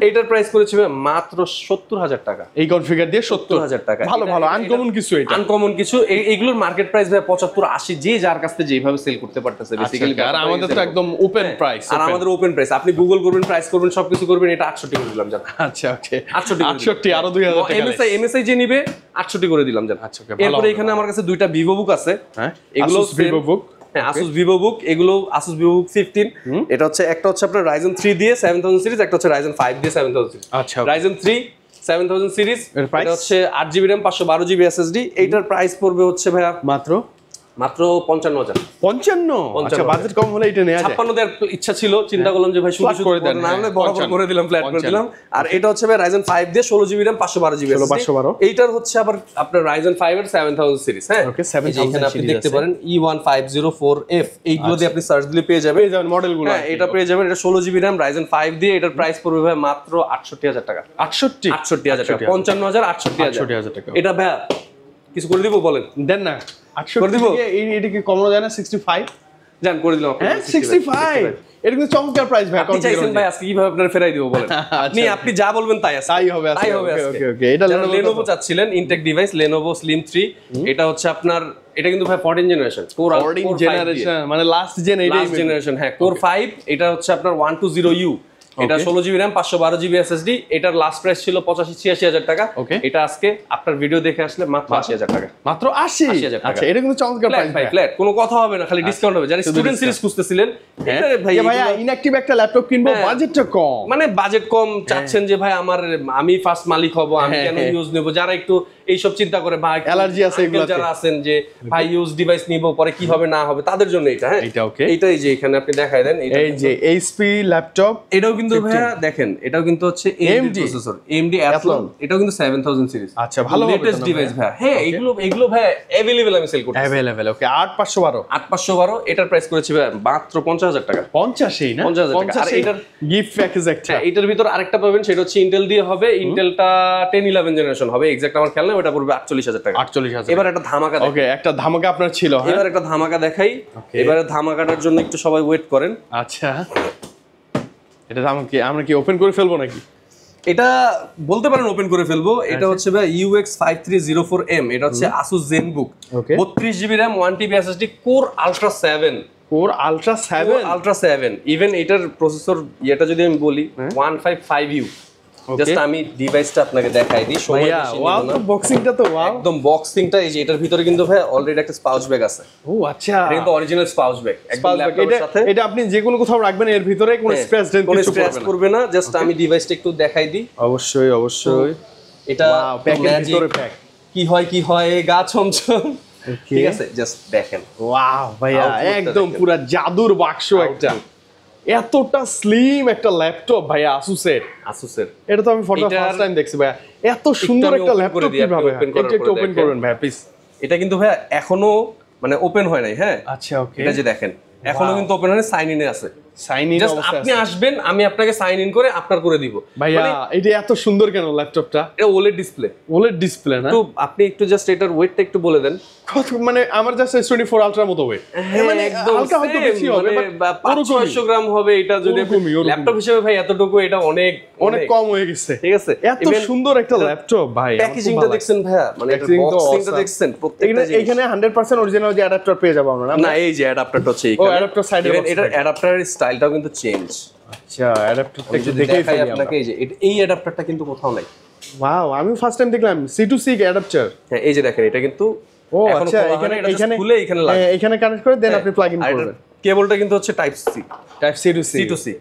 এইটার প্রাইস করেছে মাত্র 70,000 টাকা এই কনফিগার দিয়ে 70,000 টাকা ভালো আনকমন কিছু এটা আনকমন কিছু এইগুলোর মার্কেট প্রাইস ভাই 75 80 যে যার কাছে যেভাবে সেল করতে পারতেছে বেসিক্যালি আর আমাদের তো একদম ওপেন প্রাইস আর আমাদের ওপেন প্রাইস আপনি গুগল করবেন প্রাইস করবেন সবকিছু করবেন এটা 68 করে দিলাম জান আচ্ছা ওকে 68 আরো 2000 টাকা MSI যে নিবে 68 করে দিলাম জান আচ্ছা ওকে এরপর এখানে আমার কাছে দুইটা ভিভো বুক আছে হ্যাঁ এগুলো ভিভো বুক Asus VivoBook এগুলো Asus VivoBook 15 এটা হচ্ছে একটা হচ্ছে আপনার Ryzen 3 দিয়ে 7000 সিরিজ একটা হচ্ছে Ryzen 5 দিয়ে 7000 সিরিজ আচ্ছা Ryzen 3 7000 সিরিজ এটা হচ্ছে 8GB RAM 512GB SSD এইটার প্রাইস পড়বে হচ্ছে ভাইয়া মাত্র 55,000 আচ্ছা বাজেট কম হলে এটা নেওয়া যায় 56 দেওয়ার ইচ্ছা ছিল চিন্তা করলাম যে ভাই শুধু করে দেন না হলে বড় করে দিলাম ফ্ল্যাট করে দিলাম আর এটা হচ্ছে ভাই Ryzen 5 দিয়ে 16GB RAM 512GB এইটার হচ্ছে আবার আপনার Ryzen 5 এর 7000 সিরিজ হ্যাঁ ওকে 7000 এখানে আপনি দেখতে পারেন E1504F এইগুলো দিয়ে আপনি সার্চ দিলে পেয়ে যাবেন মডেলগুলো হ্যাঁ এটা পেয়ে যাবেন এটা 16GB RAM Ryzen 5 দিয়ে এটার প্রাইস পড়বে ভাই মাত্র 68000 টাকা 68000 টাকা 55,000 68000 টাকা এটা ভাই কিছু করে দিব বলেন দেন না 800 করে দিব এটা কি কমানো যায় না 65 জান করে দিলাম আপনি 65 এটা কিন্তু চমৎকার প্রাইস ভাই আপনি চাইছেন ভাই আজকে কিভাবে আপনারা ফেরাই দিব বলেন আপনি যা বলবেন তাই হবে ওকে ওকে এটা Lenovo চাচ্ছিলেন ইনটেক ডিভাইস Lenovo Slim 3 এটা হচ্ছে আপনার এটা কিন্তু ভাই 14 জেনারেশন 14 জেনারেশন মানে লাস্ট জেনারেশন হ্যাঁ Core 5 এটা হচ্ছে আপনার 120U এটা 16GB RAM 512GB SSD এটার লাস্ট প্রাইস ছিল 85-86,000 টাকা এটা আজকে আপনার ভিডিও দেখে আসলে মাত্র 80,000 টাকা মাত্র 80,000 টাকা আচ্ছা এটা কিন্তু চমৎকার প্রাইস ভাই ফ্ল্যাট কোনো কথা হবে না খালি ডিসকাউন্ট হবে যারা স্টুডেন্ট সিরিজ খুঁজতেছিলেন ভাইয়া ইনঅ্যাকটিভ একটা ল্যাপটপ কিনবো বাজেটটা কম মানে বাজেট কম চাচ্ছেন যে ভাই আমি ফার্স্ট মালিক হব আমি কেন ইউজ নেব যারা একটু এইসব চিন্তা করে ভাই অ্যালার্জি আছে এগুলো যারা আছেন যে ভাই ইউজ ডিভাইস নিব পরে কি হবে না হবে তাদের জন্য এটা হ্যাঁ এটা ওকে এইটাই যে এখানে আপনি দেখায় দেন এই যে HP ল্যাপটপ এটাও কিন্তু ভাইয়া দেখেন এটাও কিন্তু হচ্ছে AMD প্রসেসর AMD Athlon এটাও কিন্তু 7000 সিরিজ আচ্ছা ভালো লেটেস্ট ডিভাইস ভাই হ্যাঁ এগুলো ভাই अवेलेबल আমি সেল করতেছি अवेलेबल ওকে 8512 এটার প্রাইস করেছি ভাই মাত্র 50000 টাকা 50 না 50000 টাকা আর এটার গিফট প্যাকেজ একটা এটার ভিতর আরেকটা পাবেন সেটা হচ্ছে ইন্টেল দিয়ে হবে ইন্টেলটা 1011 জেনারেশন হবে এক্সাক্ট আমার খেয়াল নেই ওটা পড়বে 48000 টাকা 48000 এবার একটা ধামাকা ওকে একটা ধামাকা আপনার ছিল হ্যাঁ এবার একটা ধামাকা দেখাই এবারে ধামাকাটার জন্য একটু সবাই ওয়েট করেন আচ্ছা এটা আমরা কি ওপেন করে ফেলবো নাকি এটা বলতে পারেন ওপেন করে ফেলবো এটা হচ্ছে ভাই UX 5304M এটা হচ্ছে Asus ZenBook 32GB RAM 1TB SSD Core Ultra 7 even এটার প্রসেসর এটা যদি আমি বলি 155U জাস্ট আমি ডিভাইসটা আপনাকে দেখাই দিই সময় ওয়াও তো বক্সিংটা তো ওয়াও একদম বক্সিংটা এই যে এটার ভিতরে কিন্তু ভাই অলরেডি একটা স্পাউচ ব্যাগ আছে ও আচ্ছা এটা কিন্তু অরিজিনাল স্পাউচ ব্যাগ একদম ল্যাপটপের সাথে এটা আপনি যে কোনো কোথাও রাখবেন এর ভিতরে কোনো স্ক্র্যাচ কিছু করবে না জাস্ট আমি ডিভাইসটা একটু দেখাই দিই অবশ্যই এটা প্যাকের ভিতরে প্যাক কি হয় গা ছমছম ঠিক আছে জাস্ট দেখেন ওয়াও ভাইয়া একদম পুরো জাদুর বাক্স একটা এতটা স্লিম একটা ল্যাপটপ ভাই আসুসের। এটা তো আমি ফটো ফার্স্ট টাইম দেখছি ভাই, এত সুন্দর একটা ল্যাপটপ কিভাবে একটু ওপেন করবেন ভাই প্লিজ। এটা কিন্তু ভাই এখনো মানে ওপেন হয় নাই। হ্যাঁ আচ্ছা ওকে, এটা যে দেখেন এখনো কিন্তু ওপেন হয়নি, সাইন ইনে আছে। সাইন ইন অবস্থা আপনি আসবেন, আমি আপনাকে সাইন ইন করে আপনার করে দিব ভাইয়া। এটা এত সুন্দর কেন ল্যাপটপটা? এটা ওলেড ডিসপ্লে না? তো আপনি একটু জাস্ট এটার ওয়েটটা একটু বলে দেন। কত মানে আমার জাস্ট S24 আলট্রার মতো ওয়েট, মানে হালকা হয়তো বেশি হবে, বাট 500 গ্রাম হবে। এটা যদি ল্যাপটপ হিসেবে ভাই এতটুকু, এটা অনেক অনেক কম হয়ে গেছে। ঠিক আছে, এত সুন্দর একটা ল্যাপটপ ভাই। প্যাকেজিংটা দেখছেন ভাইয়া, মানে বক্সিংটা দেখছেন প্রত্যেকটা জিনিস। এখানে 100% অরিজিনাল যে অ্যাডাপ্টার পেয়ে যাবো আমরা না? এই যে অ্যাডাপ্টারটা হচ্ছে এইখানে। ও অ্যাডাপ্টার সাইডে, এটা অ্যাডাপ্টারের স্টাইলটাও কিন্তু চেঞ্জ। আচ্ছা অ্যাডাপ্টারটা একটু দেখাই ফেলি আপনাকে। এই যে এই অ্যাডাপ্টারটা কিন্তু কোথাও নাই। ওয়াও, আমি ফার্স্ট টাইম দেখলাম C2C অ্যাডাপ্টার। হ্যাঁ এই যে দেখেন, এটা কিন্তু ও আচ্ছা, এখানে খুলে এখানে লাগে, এখানে কানেক্ট করে দেন আপনি প্লাগ ইন করবেন। কেবলটা কিন্তু হচ্ছে টাইপ সি টু সি।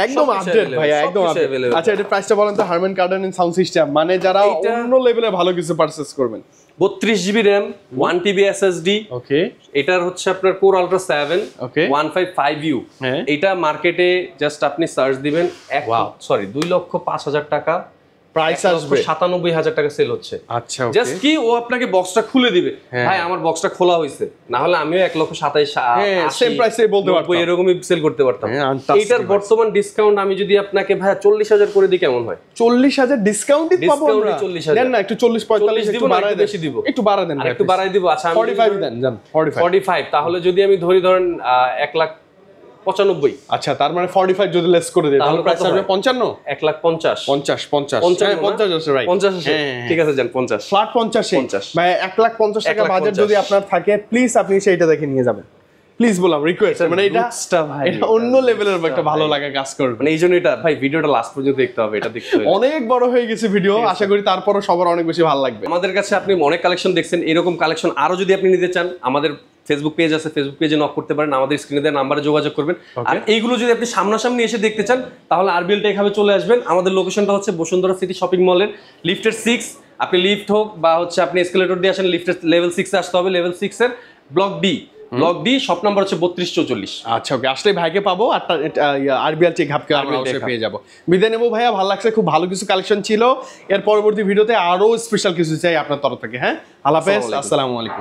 একদম আপডেট ভাই, একদম আপডেট। আচ্ছা এটা প্রাইসটা বলেন তো। হারম্যান কার্ডেন সাউন্ড সিস্টেম, মানে যারা অন্য লেভেলে ভালো কিছু পারচেজ করবেন। 32 GB RAM, 1 TB SSD। ওকে, এটার হচ্ছে আপনার Core Ultra 7 ওকে 155U। এটা মার্কেটে জাস্ট আপনি সার্চ দিবেন 2,05,000 টাকা প্রাইস আসবে, 97,000 টাকা সেল হচ্ছে। আচ্ছা ওকে, জাস্ট কি ও আপনাকে বক্সটা খুলে দিবে, ভাই আমার বক্সটা খোলা হইছে, না হলে আমিও 1,27,000 সেম প্রাইসে বলতে পারতাম, এরকমই সেল করতে পারতাম। এটার বর্তমান ডিসকাউন্ট আমি যদি আপনাকে ভাই 40,000 করে দিই কেমন হয়? 40,000 ডিসকাউন্টই পাবো আমরা। 40,000 দেন না, একটু 40-45 একটু বাড়ায় বেশি দিব, একটু বাড়ায় দেন, একটু বাড়ায় দিব। আচ্ছা 45 দেন, জান 45। তাহলে যদি আমি ধরি ধরেন 1,95,000। আচ্ছা তার মানে 45 যদি লেস করে দেই তাহলে প্রাইস আসবে 55। 1,50,000 50 আছে রাইট, 50 আছে। ঠিক আছে যান 50 ফ্ল্যাট 50 ভাই। 1,50,000 টাকা বাজেট যদি আপনার থাকে, প্লিজ আপনি সেইটা দেখে নিয়ে যাবেন, প্লিজ বললাম, রিকোয়েস্ট। মানে এটা অন্য লেভেলের একটা ভালো লাগা কাজ করবে, মানে এইজন্য এটা ভাই ভিডিওটা লাস্ট পর্যন্ত দেখতে হবে। এটা দেখতে হবে, অনেক বড় হয়ে গেছে ভিডিও, আশা করি তারপরও সবার অনেক বেশি ভালো লাগবে। আমাদের কাছে আপনি অনেক কালেকশন দেখছেন, এরকম কালেকশন আরো যদি আপনি নিতে চান, আমাদের ফেসবুক পেজ আছে, ফেসবুক পেজে নক করতে পারেন, আমাদের স্ক্রিনে দেওয়া নাম্বারে যোগাযোগ করবেন। আর এইগুলো যদি আপনি সামনাসামনি এসে দেখতে চান, তাহলে আরবিএল টেক হাবে চলে আসবেন। আমাদের লোকেশনটা হচ্ছে বসুন্ধরা সিটি শপিং মলের লিফটের 6। আপনি লিফট হোক বা হচ্ছে আপনি এসকেলেটর দিয়ে আসেন, লিফটের লেভেল 6 এ আসতে হবে। লেভেল 6 এর ব্লক ডি শপ নাম্বার হচ্ছে 3244। আচ্ছা ওকে, আসলে ভাইকে পাবো, আর আরবিএল টেক হাবকে আমরা অবশ্যই পেয়ে যাবো। বিদায় নেবো ভাইয়া, ভালো লাগছে, খুব ভালো কিছু কালেকশন ছিল। এর পরবর্তী ভিডিওতে আরো স্পেশাল কিছু চাই আপনার তরফ থেকে। হ্যাঁ, আল্লাহ হাফেজ, আসসালামু আলাইকুম।